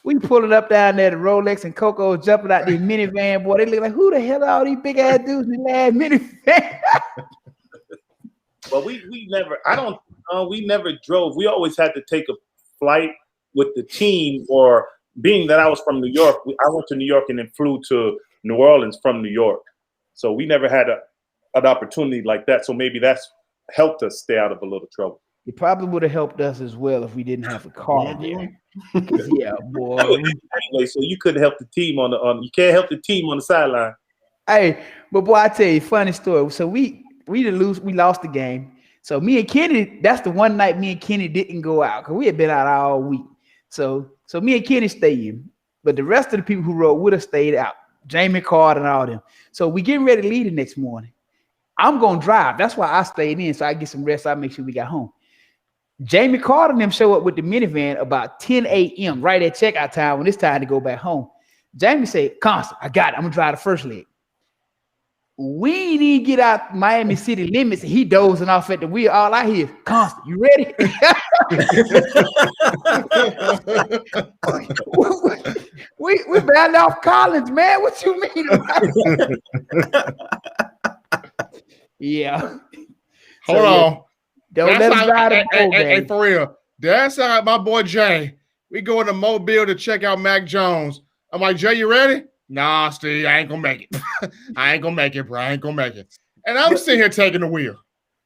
we pulling up down there, the Rolex and Coco jumping out the minivan. Boy, they look like, who the hell are all these big ass dudes in that minivan? Well, we never drove. We always had to take a flight with the team, or being that I was from New York, I went to New York and then flew to New Orleans from New York. So we never had an opportunity like that. So maybe that's helped us stay out of a little trouble. It probably would have helped us as well if we didn't have a car there. Yeah, boy. Anyway, so you couldn't help the team you can't help the team on the sideline. Hey, but boy, I tell you, funny story. So we lost the game. So me and Kenny, that's the one night me and Kenny didn't go out because we had been out all week. So me and Kenny stayed in, but the rest of the people who rode would have stayed out. Jamie Carter and all them. So we getting ready to leave the next morning. I'm gonna drive. That's why I stayed in, so I get some rest. I make sure we got home. Jamie Carter and them show up with the minivan about 10 a.m. right at checkout time when it's time to go back home. Jamie said, Constant, I got it. I'm gonna drive the first leg. We ain't even get out Miami city limits, and he dozing off at the wheel. All I hear is, Constant, you ready? we barely off Collins, man. What you mean? Yeah. Hold on. Don't let him ride it. Hey, for real. That's how my boy Jay. We going to Mobile to check out Mac Jones. I'm like, Jay, you ready? Nah, Steve, I ain't gonna make it. I ain't gonna make it, bro. I ain't gonna make it. And I'm sitting here taking the wheel.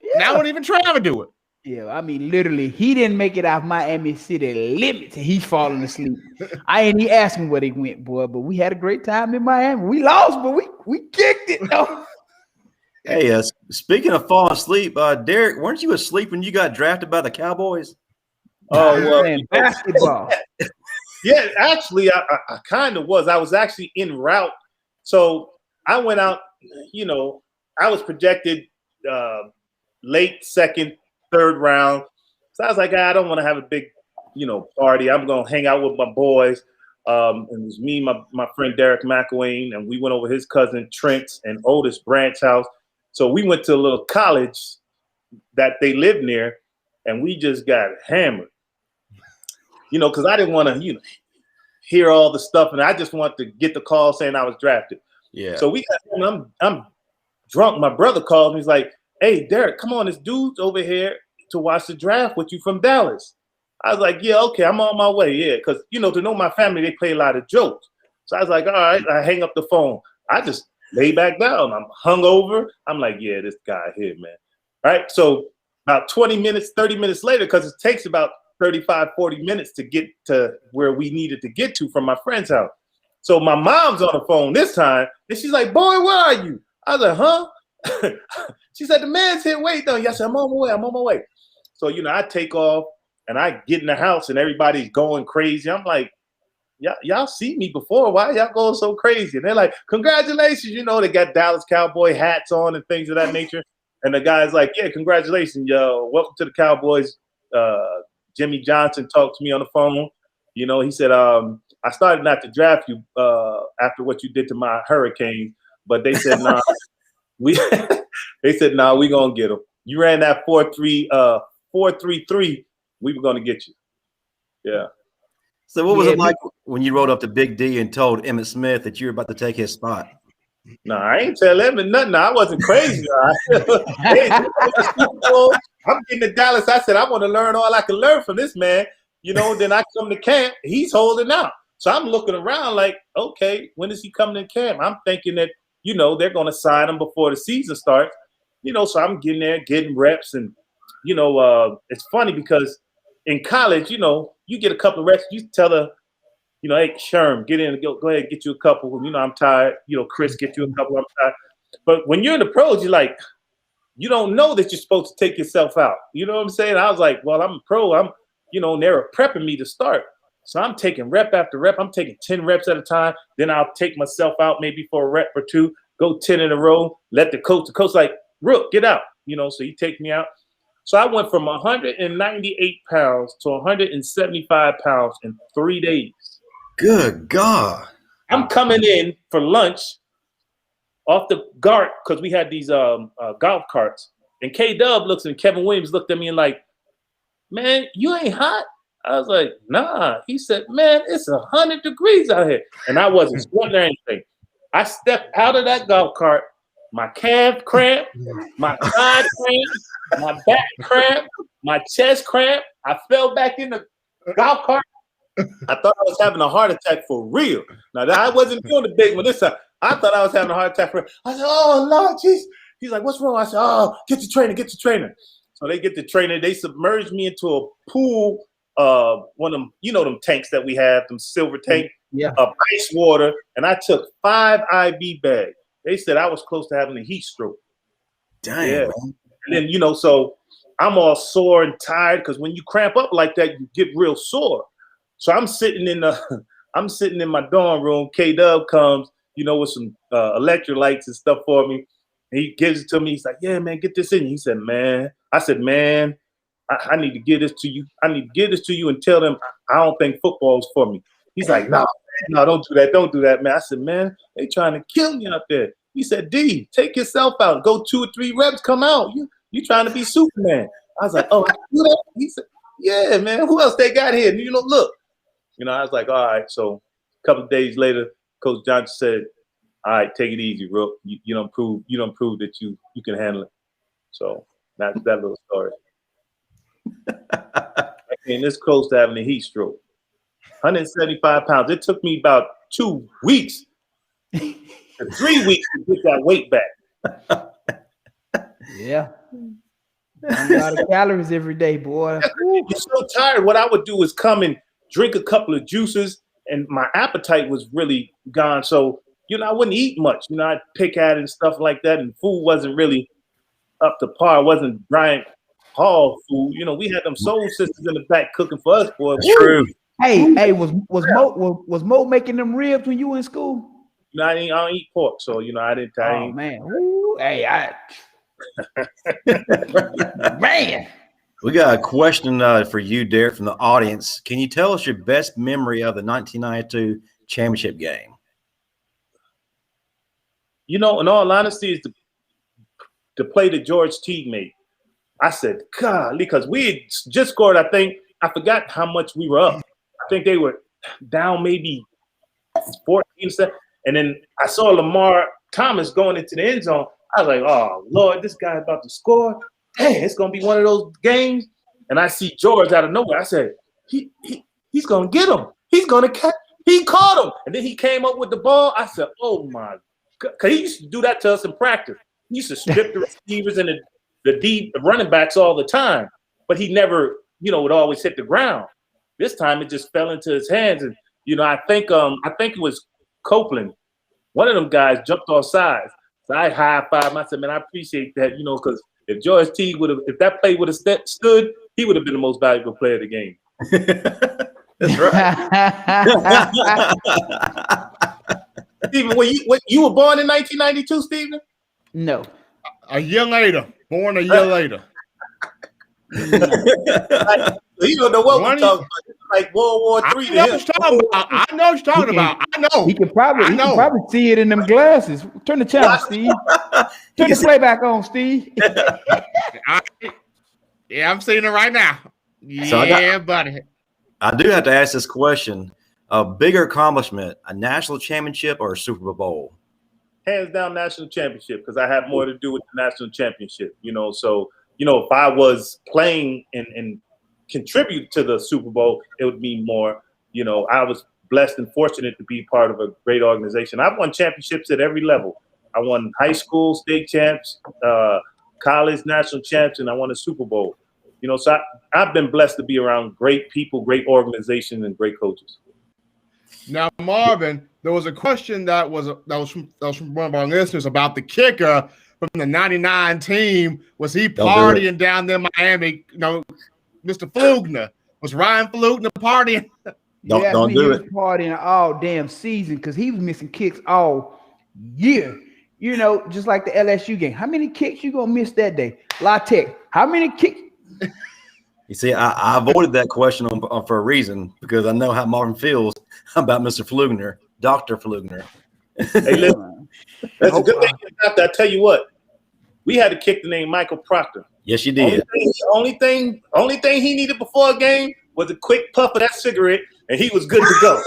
Yeah. And I won't even try to do it. Yeah, I mean, literally, he didn't make it off Miami City limits, and he's falling asleep. I ain't even asking where they went, boy, but we had a great time in Miami. We lost, but we kicked it, though. Hey, speaking of falling asleep, Derrick, weren't you asleep when you got drafted by the Cowboys? Oh, well, basketball. Yeah, actually, I kind of was. I was actually en route. So I went out, I was projected late second, third round. So I was like, I don't want to have a big, party. I'm going to hang out with my boys. And it was me, my friend Derek McElwain, and we went over his cousin Trent's and Otis Branch house. So we went to a little college that they lived near, and we just got hammered. Because I didn't want to, hear all the stuff, and I just wanted to get the call saying I was drafted. Yeah. So we got, I'm drunk. My brother called me. He's like, "Hey, Derrick, come on, this dude's over here to watch the draft with you from Dallas." I was like, "Yeah, okay, I'm on my way." Yeah, because to know my family, they play a lot of jokes. So I was like, "All right." I hang up the phone. I just lay back down. I'm hungover. I'm like, "Yeah, this guy here, man." All right. So about 20 minutes, 30 minutes later, because it takes about 35, 40 minutes to get to where we needed to get to from my friend's house. So my mom's on the phone this time, and she's like, "Boy, where are you?" I was like, "Huh?" She said, "The man's here waiting on you." I said, "I'm on my way. I'm on my way." So, I take off, and I get in the house, and everybody's going crazy. I'm like, y'all see me before. Why y'all going so crazy? And they're like, "Congratulations." They got Dallas Cowboy hats on and things of that nature. And the guy's like, "Yeah, congratulations, yo. Welcome to the Cowboys." Jimmy Johnson talked to me on the phone. He said, "I started not to draft you after what you did to my Hurricanes, but they said, nah, they said, nah, we gonna get him. You ran that 4.33. We were gonna get you." Yeah. So what was it like when you rolled up to Big D and told Emmitt Smith that you were about to take his spot? No, I ain't tell Emmitt nothing. I wasn't crazy. I'm getting to Dallas. I said, I want to learn all I can learn from this man. Then I come to camp. He's holding out. So I'm looking around like, okay, when is he coming to camp? I'm thinking that, they're going to sign him before the season starts. So I'm getting there, getting reps. And, it's funny because in college, you get a couple of reps. You tell her, "Hey, Sherm, get in and go ahead and get you a couple. I'm tired. Chris, get you a couple. I'm tired." But when you're in the pros, you're like, you don't know that you're supposed to take yourself out. You know what I'm saying? I was like, well, I'm a pro. And they're prepping me to start. So I'm taking rep after rep. I'm taking 10 reps at a time. Then I'll take myself out maybe for a rep or two, go 10 in a row, let the coach like, "Rook, get out." So he take me out. So I went from 198 pounds to 175 pounds in 3 days. Good God. I'm coming in for lunch off the cart because we had these golf carts. And K-Dub looks and Kevin Williams looked at me and like, "Man, you ain't hot?" I was like, "Nah." He said, "Man, it's 100 degrees out here." And I wasn't sweating or anything. I stepped out of that golf cart, my calf cramp, my side cramp, my back cramp, my chest cramp. I fell back in the golf cart. I thought I was having a heart attack for real. Now, I wasn't doing the big one this time. I thought I was having a heart attack for real. I said, "Oh, Lord, jeez." He's like, "What's wrong?" I said, "Oh, get the trainer. So they get the trainer. They submerged me into a pool, one of them, them tanks that we have, them silver tank, of ice water. And I took 5 IV bags. They said I was close to having a heat stroke. Damn. Yeah. And then, so I'm all sore and tired because when you cramp up like that, you get real sore. So I'm sitting in my dorm room. K-Dub comes, with some electrolytes and stuff for me. He gives it to me. He's like, "Yeah, man, get this in you." He said, "Man." I said, "Man, I need to give this to you. I need to give this to you and tell them I don't think football is for me." He's like, "No, don't do that. Don't do that, man." I said, "Man, they trying to kill me out there." He said, "D, take yourself out. Go 2 or 3 reps, come out. You trying to be Superman." I was like, "Oh, I can do that?" He said, "Yeah, man. Who else they got here?" And look. I was like, all right. So a couple of days later, Coach Johnson said, "All right, take it easy, Rook. You don't prove that you can handle it." So that's that little story. I came this close to having a heat stroke. 175 pounds. It took me about 2 weeks to 3 weeks to get that weight back. Yeah. A lot of calories every day, boy. You're so tired. What I would do is come and drink a couple of juices, and my appetite was really gone. So, I wouldn't eat much. I'd pick at it and stuff like that, and food wasn't really up to par. It wasn't Bryant Hall food. We had them soul sisters in the back cooking for us, boy. True. Hey, was Mo making them ribs when you were in school? I don't eat pork, so I didn't. Oh man, ooh, man. We got a question for you, Derrick, from the audience. Can you tell us your best memory of the 1992 championship game? In all honesty, is the play that George Teague made. I said, God, because we had just scored. I forgot how much we were up. I think they were down maybe 14. And then I saw Lamar Thomas going into the end zone. I was like, oh, Lord, this guy's about to score. Hey, it's going to be one of those games. And I see George out of nowhere. I said, he's going to get him. He's going to catch. He caught him. And then he came up with the ball. I said, oh, my God. Because he used to do that to us in practice. He used to strip the receivers and the running backs all the time. But he never, would always hit the ground. This time it just fell into his hands. And, I think it was Copeland. One of them guys jumped off sides. So I high-fived him. I said, man, I appreciate that, because if George Teague if that play would have stood, he would have been the most valuable player of the game. That's right. Stephen, you were born in 1992, Stephen? No. A year later. Born a year later. You don't know what we're talking about. It's like World War III. I know what you're talking about. I know. He can probably see it in them glasses. Turn the channel, Steve. Turn the playback on, Steve. Yeah, I'm seeing it right now. Yeah, buddy. I do have to ask this question. A bigger accomplishment, a national championship or a Super Bowl? Hands down national championship, because I have more to do with the national championship. So, if I was playing and contribute to the Super Bowl, it would mean more. I was blessed and fortunate to be part of a great organization. I've won championships at every level. I won high school state champs, college national champs, and I won a Super Bowl. So I've been blessed to be around great people, great organizations, and great coaches. Now, Marvin, there was a question that was from one of our listeners about the kicker from the '99 team. Was he partying down there in Miami? Mr. Flugner. Was Ryan Flugner partying? Don't do it. Partying all damn season because he was missing kicks all year. Just like the LSU game. How many kicks you gonna miss that day? La Tech. How many kicks? You see, I avoided that question for a reason because I know how Marvin feels about Mr. Flugner, Dr. Flugner. Hey, listen, that's a good thing. I tell you what, we had a kicker named Michael Proctor. Yes, you did. Only thing he needed before a game was a quick puff of that cigarette, and he was good to go.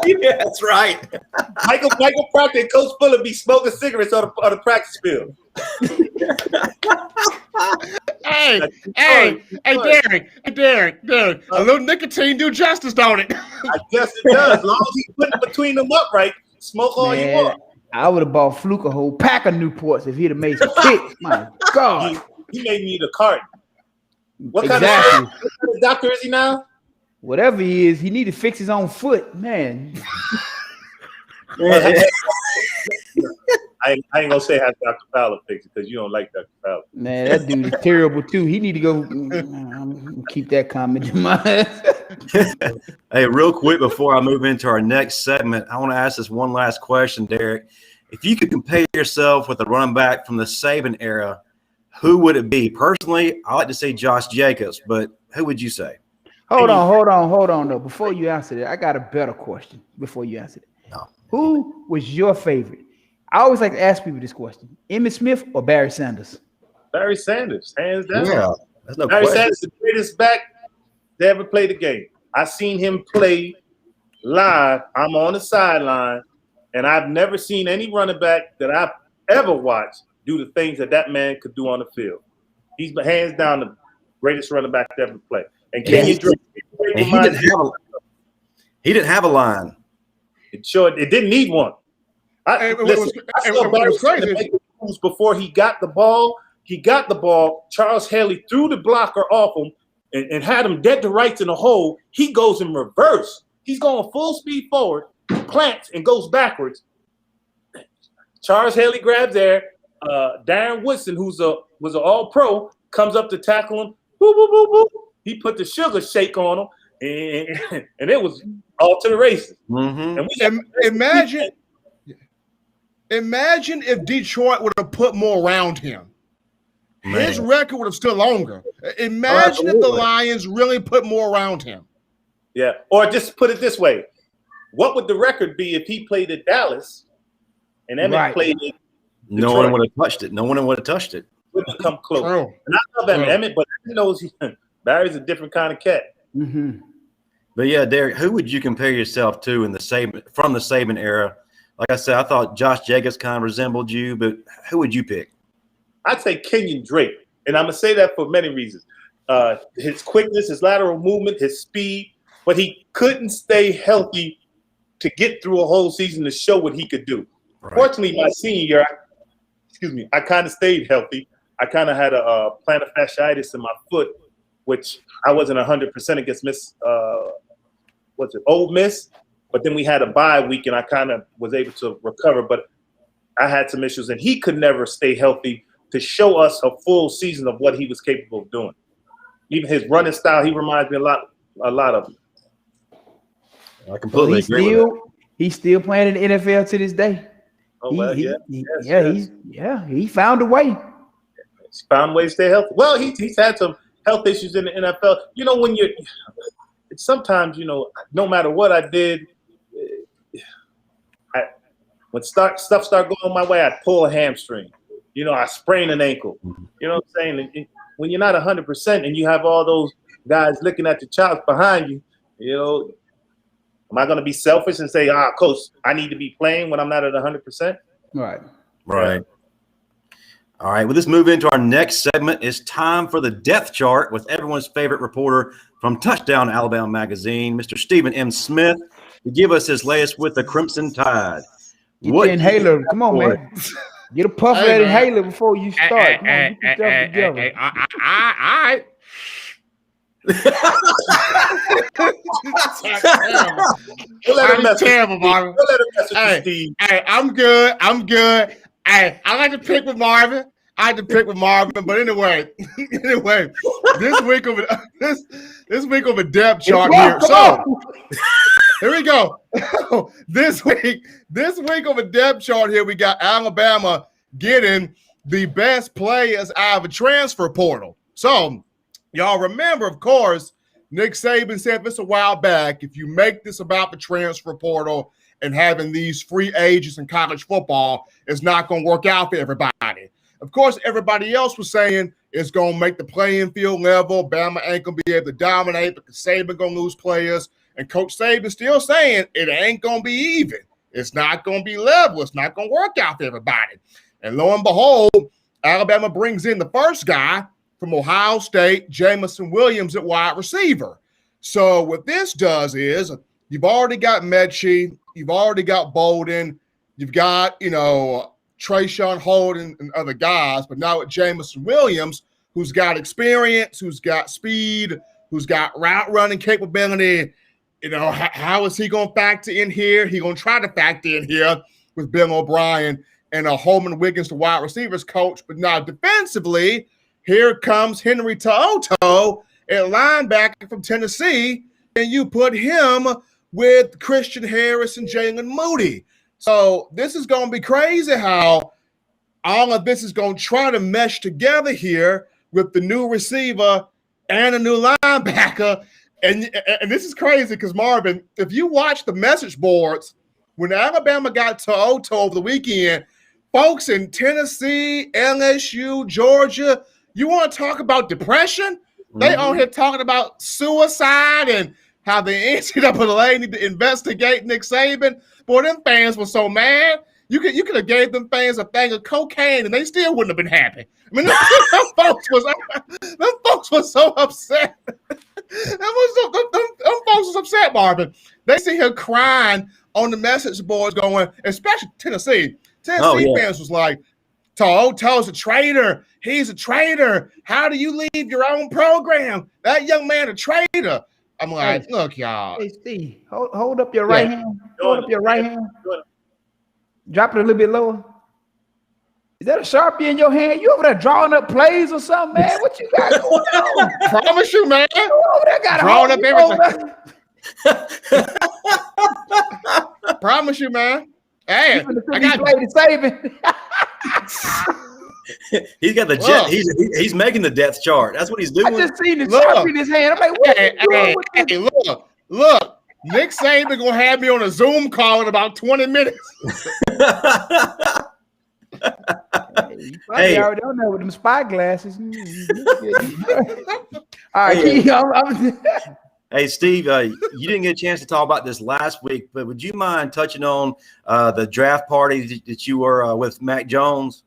Yeah, that's right. Michael Proctor and Coach Fuller be smoking cigarettes on the practice field. Hey, Derrick. A little nicotine do justice, don't it? I guess it does. As long as he's putting between them upright, smoke all you want. I would have bought Fluke a whole pack of Newports if he'd have made some kicks. My God. He made me the carton. What kind of doctor is he now? Whatever he is, he need to fix his own foot, man. I ain't gonna say how Dr. Fowler fixed it because you don't like Dr. Fowler. Man, that dude is terrible too. He need to go keep that comment in mind. Hey, real quick before I move into our next segment, I want to ask this one last question, Derrick. If you could compare yourself with a running back from the Saban era, who would it be? Personally, I like to say Josh Jacobs, but who would you say? Hold on, though. Before you answer that, I got a better question before you answer it. No. Who was your favorite? I always like to ask people this question. Emmitt Smith or Barry Sanders? Barry Sanders, hands down. Yeah, that's no Barry question. Sanders is the greatest back to ever play the game. I seen him play live. I'm on the sideline, and I've never seen any running back that I've ever watched do the things that man could do on the field. He's hands down the greatest running back to ever play. And Kenyon Drake, he didn't have a line. It didn't need one. It was crazy. Before he got the ball, Charles Haley threw the blocker off him and had him dead to rights in the hole. He goes in reverse. He's going full speed forward, plants, and goes backwards. Charles Haley grabs air. Darren Woodson, was an all-pro, comes up to tackle him. Boop, boop, boop, boop. He put the sugar shake on him, and it was all to the races. Mm-hmm. And imagine if Detroit would have put more around him. Man. His record would have stood longer. Imagine if the Lions really put more around him. Yeah, or just put it this way. What would the record be if he played at Dallas and Emmett played at Detroit? No one would have touched it. No one would have touched it. Wouldn't have come close. And I love Emmett, but he knows Barry's a different kind of cat. Mm-hmm. But yeah, Derrick, who would you compare yourself to from the Saban era? Like I said, I thought Josh Jacobs kind of resembled you, but who would you pick? I'd say Kenyon Drake, and I'm going to say that for many reasons. His quickness, his lateral movement, his speed, but he couldn't stay healthy to get through a whole season to show what he could do. Right. Fortunately, my senior year, I kind of stayed healthy. I kind of had a plantar fasciitis in my foot, which I wasn't 100% against Ole Miss? But then we had a bye week, and I kind of was able to recover. But I had some issues, and he could never stay healthy to show us a full season of what he was capable of doing. Even his running style, he reminds me a lot of him. I completely agree with that. He's still playing in the NFL to this day. Oh, well, he found a way. He's found a way to stay healthy. Well, he's had some health issues in the NFL. You know, sometimes, no matter what I did, when stuff started going my way, I'd pull a hamstring. I sprain an ankle. You know what I'm saying? And when you're not 100% and you have all those guys looking at the chops behind you, am I going to be selfish and say, coach, I need to be playing when I'm not at 100%? Right. All right. Well, let's move into our next segment. It's time for the depth chart with everyone's favorite reporter from Touchdown Alabama Magazine, Mr. Stephen M. Smith, to give us his latest with the Crimson Tide. Get your inhaler. Come on, man. Get a puff of that inhaler before you start. Come on, get your stuff together. All right. I'm terrible, Marvin. Hey, I'm good. Hey, I like to pick with Marvin. But anyway, this week of a depth chart here. So here we go. This week of a depth chart here, we got Alabama getting the best players out of a transfer portal. So y'all remember, of course, Nick Saban said this a while back. If you make this about the transfer portal and having these free agents in college football, it's not going to work out for everybody. Of course, everybody else was saying it's going to make the playing field level. Bama ain't going to be able to dominate because Saban going to lose players. And Coach Saban still saying it ain't going to be even. It's not going to be level. It's not going to work out for everybody. And lo and behold, Alabama brings in the first guy from Ohio State, Jamison Williams at wide receiver. So what this does is you've already got Mechie, you've already got Bolden, you've got, Trayshawn Holden and other guys, but now with Jamison Williams, who's got experience, who's got speed, who's got route running capability, how is he going to factor in here? He's going to try to factor in here with Bill O'Brien and Holman Wiggins, the wide receivers coach. But now defensively, here comes Henry To'oto at linebacker from Tennessee, and you put him with Christian Harris and Jalen Moody. So this is going to be crazy how all of this is going to try to mesh together here with the new receiver and a new linebacker. And this is crazy because, Marvin, if you watch the message boards, when Alabama got To'oto over the weekend, folks in Tennessee, LSU, Georgia, you want to talk about depression? They on here talking about suicide and how the NCAA need to investigate Nick Saban. Boy, them fans were so mad. You could have gave them fans a thing of cocaine and they still wouldn't have been happy. I mean, them folks were so upset. Them folks folks was upset, Marvin. They see her crying on the message boards going, especially Tennessee. Tennessee fans was like, To's a traitor. He's a traitor. How do you leave your own program? That young man a traitor. I'm like, look, y'all. Hey, Steve, hold up your right hand. Hold up your right hand. Drop it a little bit lower. Is that a Sharpie in your hand? You over there drawing up plays or something, man? What you got going on? Promise you, man. You over there got drawing up everything. Promise you, man. Hey, I got to save it. He's got the jet. He's making the depth chart. That's what he's doing. I just seen the Sharpie in his hand. I'm like, what? Look. Nick Saban gonna have me on a Zoom call in about 20 minutes. Hey, I already don't know with them spy glasses. All right, hey, Steve, you didn't get a chance to talk about this last week, but would you mind touching on the draft party that you were with Mac Jones?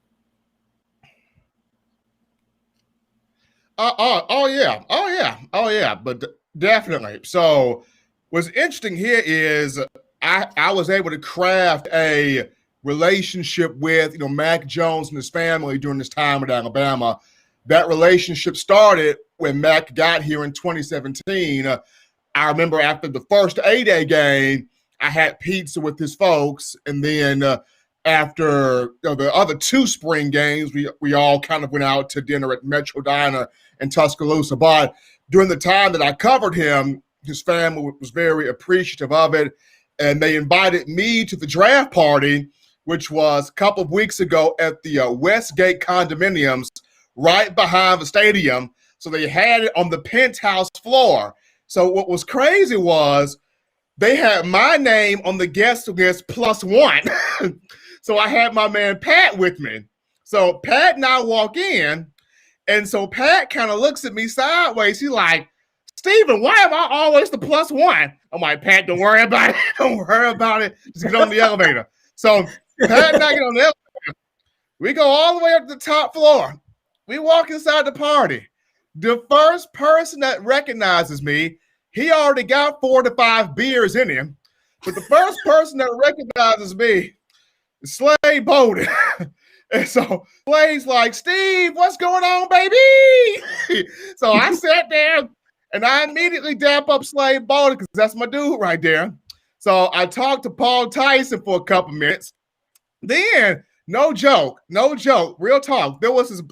Oh yeah, but definitely. So what's interesting here is I was able to craft a relationship with Mac Jones and his family during this time at Alabama. That relationship started when Mac got here in 2017. I remember after the first A-Day game, I had pizza with his folks, and then after the other two spring games, we all kind of went out to dinner at Metro Diner in Tuscaloosa. But during the time that I covered him, his family was very appreciative of it, and they invited me to the draft party, which was a couple of weeks ago at the Westgate condominiums right behind the stadium. So they had it on the penthouse floor. So what was crazy was they had my name on the guest list +1. So I had my man Pat with me. So Pat and I walk in, and so Pat kind of looks at me sideways. He's like, Steven, why am I always the +1? I'm like, Pat, don't worry about it. Don't worry about it. Just get on the elevator. So Pat and I get on the elevator. We go all the way up to the top floor. We walk inside the party. The first person that recognizes me, he already got 4 to 5 beers in him. But the first person that recognizes me is Slade Bowden. And so Slade's like, Steve, what's going on, baby? So I sat there and I immediately dap up Slade Bowden because that's my dude right there. So I talked to Paul Tyson for a couple minutes. Then, no joke, real talk. There was this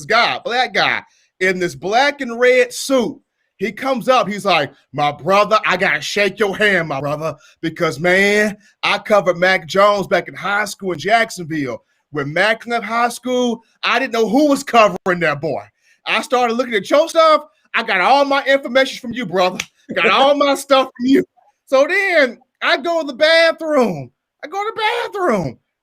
guy, black guy, in this black and red suit. He comes up, he's like, my brother, I gotta shake your hand, my brother, because man, I covered Mac Jones back in high school in Jacksonville. When Mac left high school, I didn't know who was covering that boy. I started looking at your stuff. I got all my information from you, brother. Got all my stuff from you. So then I go to the bathroom.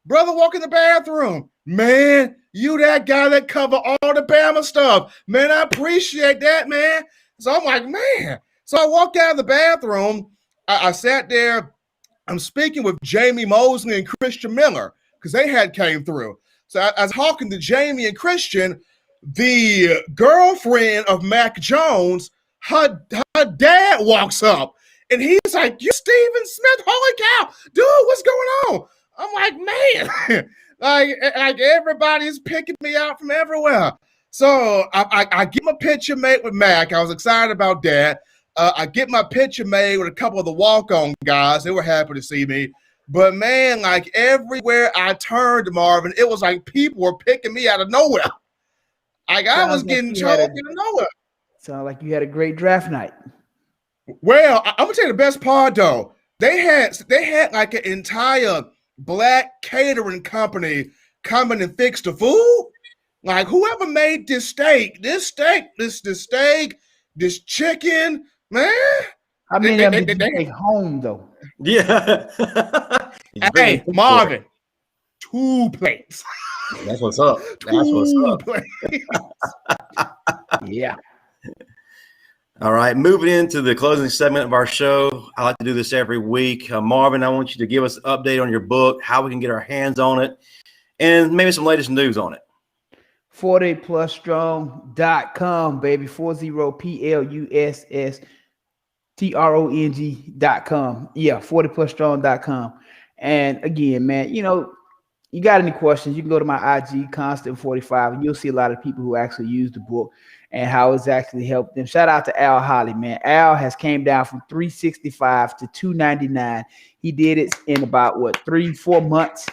Brother walk in the bathroom. Man, you that guy that cover all the Bama stuff. Man, I appreciate that, man. So I'm like, man. So I walked out of the bathroom. I sat there. I'm speaking with Jamie Mosley and Christian Miller because they had came through. So I was talking to Jamie and Christian. The girlfriend of Mac Jones, her dad walks up. And he's like, you Stephen Smith, holy cow. Dude, what's going on? I'm like, man, like everybody's picking me out from everywhere. So I get my picture made with Mac. I was excited about that. I get my picture made with a couple of the walk-on guys. They were happy to see me. But, man, like everywhere I turned, Marvin, it was like people were picking me out of nowhere. Like I was getting chosen out of nowhere. Sound like you had a great draft night. Well, I'm going to tell you the best part, though. They had like an entire black catering company come and fix the food. Like whoever made this steak, this chicken, man. How many of them did you take home though? Yeah. Hey, Marvin, 2 plates. That's what's up. That's what's up. Yeah. All right, moving into the closing segment of our show. I like to do this every week. Marvin, I want you to give us an update on your book, how we can get our hands on it, and maybe some latest news on it. 40plusstrong.com, baby. 40plus TRONG.com. Yeah, 40plusstrong.com. And again, man, you know, you got any questions, you can go to my IG, Constant45, and you'll see a lot of people who actually use the book and how it's actually helped them. Shout out to Al Holly, man. Al has came down from 365 to 299. He did it in about, 3-4 months.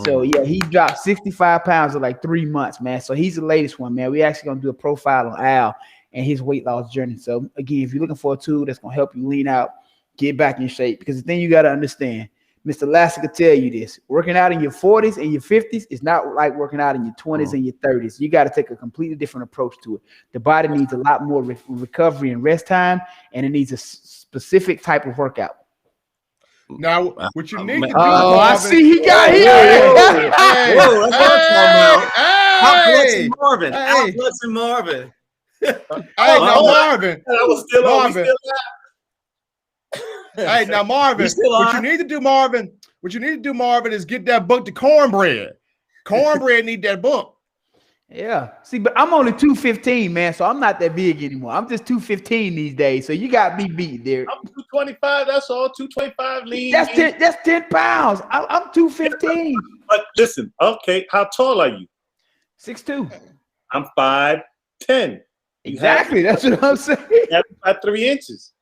So, yeah, he dropped 65 pounds in like 3 months, man. So he's the latest one, man. We actually going to do a profile on Al and his weight loss journey. So, again, if you're looking for a tool that's going to help you lean out, get back in shape, because the thing you got to understand, Mr. Lassic will tell you this. Working out in your 40s and your 50s is not like working out in your 20s and your 30s. You got to take a completely different approach to it. The body needs a lot more recovery and rest time, and it needs a specific type of workout. Now, what you need to do, Marvin, I see he got here. Whoa, that's what I'm talking about. Marvin. Outflexing Marvin. Hey, now Marvin. I was still Marvin. On. Hey, now Marvin, what you need to do, Marvin, is get that book to Cornbread. Cornbread need that book. Yeah. See, but I'm only 215, man, so I'm not that big anymore. I'm just 215 these days. So you got me beat, Derrick. I'm 225. That's all. 225 lean. That's 10 pounds. I'm 215. But listen, okay, how tall are you? 6'2". I'm 5'10". Exactly. That's what I'm saying. That's about 3 inches.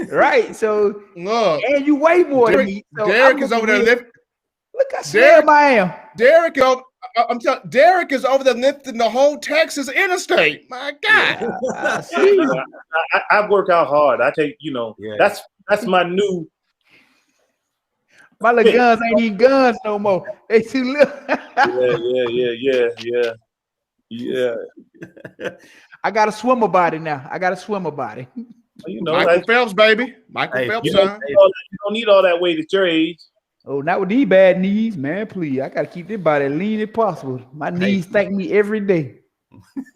Right. So look, and you weigh more than me. So Derrick is over there lifting. Look how slim I am. Derrick, I'm telling Derrick is over there lifting the whole Texas interstate. My God. I work out hard. I take, that's my new. My little guns ain't even guns no more. They too little. Yeah. I got a swimmer body now. Michael Phelps, baby. Michael Phelps, son. You don't need all that weight at your age. Oh, not with these bad knees, man. Please, I gotta keep this body as lean as possible. My knees thank me every day.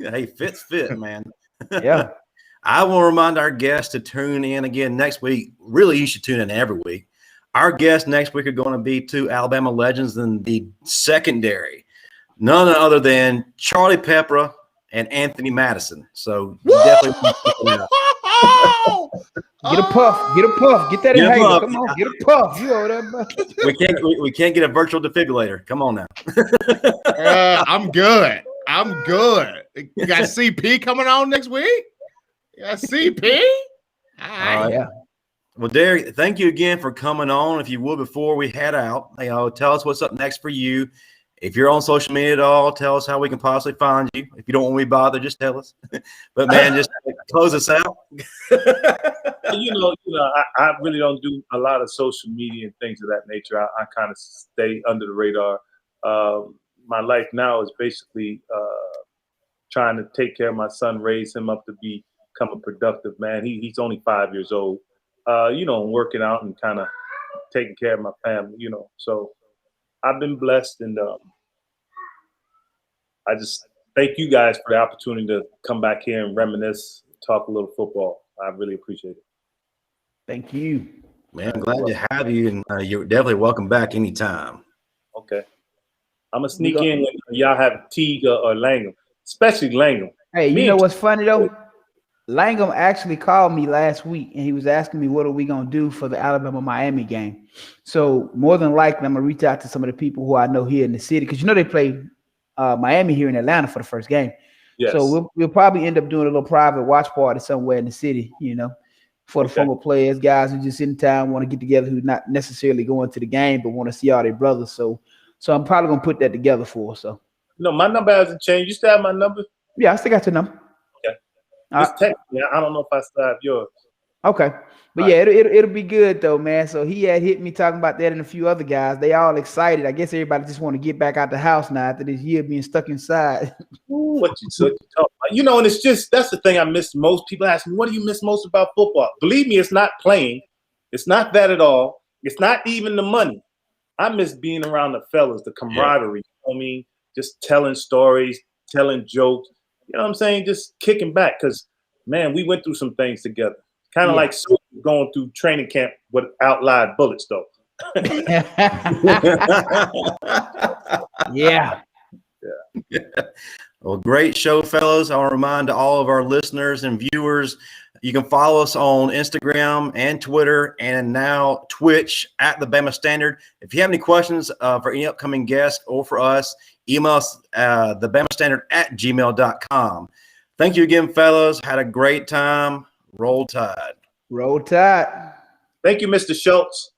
Hey, fit's fit, man. Yeah. I will remind our guests to tune in again next week. Really, you should tune in every week. Our guests next week are going to be two Alabama legends in the secondary. None other than Charlie Pepper and Anthony Madison. So definitely get a puff. Get that inhaler. Come on, get a puff. You know that. We can't get a virtual defibrillator. Come on now. I'm good. You got CP coming on next week? You got CP? All right. Yeah. Well, Derrick, thank you again for coming on. If you would, before we head out, tell us what's up next for you. If you're on social media at all, tell us how we can possibly find you. If you don't want me to bother, just tell us. But man, just close us out. I really don't do a lot of social media and things of that nature. I kind of stay under the radar. My life now is basically trying to take care of my son, raise him up to become a productive man. He's only 5 years old. Working out and kind of taking care of my family. So I've been blessed, and I just thank you guys for the opportunity to come back here and reminisce, talk a little football. I really appreciate it. Thank you. Man, I'm glad to have you, and you're definitely welcome back anytime. Okay. I'm going to sneak in when y'all have Teague or Langham, especially Langham. Hey, you know what's funny, though? Langham actually called me last week, and he was asking me what are we going to do for the Alabama-Miami game. So more than likely, I'm going to reach out to some of the people who I know here in the city, because they play Miami here in Atlanta for the first game. Yes. So we'll probably end up doing a little private watch party somewhere in the city, for the former players, guys who just in town want to get together, who's not necessarily going to the game but want to see all their brothers. So I'm probably going to put that together for us. So. No, my number hasn't changed. You still have my number? Yeah, I still got your number. Just text me. I don't know if I still have yours. Okay. But yeah, it'll be good though, man. So he had hit me talking about that and a few other guys. They all excited. I guess everybody just want to get back out the house now after this year being stuck inside. What you talk about? And it's just, that's the thing I miss most. People ask me, what do you miss most about football? Believe me, it's not playing. It's not that at all. It's not even the money. I miss being around the fellas, the camaraderie. You know what I mean? Just telling stories, telling jokes. You know what I'm saying? Just kicking back, because, man, we went through some things together. Kind of like going through training camp without live bullets, though. Yeah. Well, great show, fellas. I'll remind all of our listeners and viewers, You can follow us on Instagram and Twitter and now Twitch at the Bama Standard. If you have any questions for any upcoming guests or for us, email us thebamastandard@gmail.com. Thank you again, fellas. Had a great time. Roll Tide. Roll Tide. Thank you, Mr. Schultz.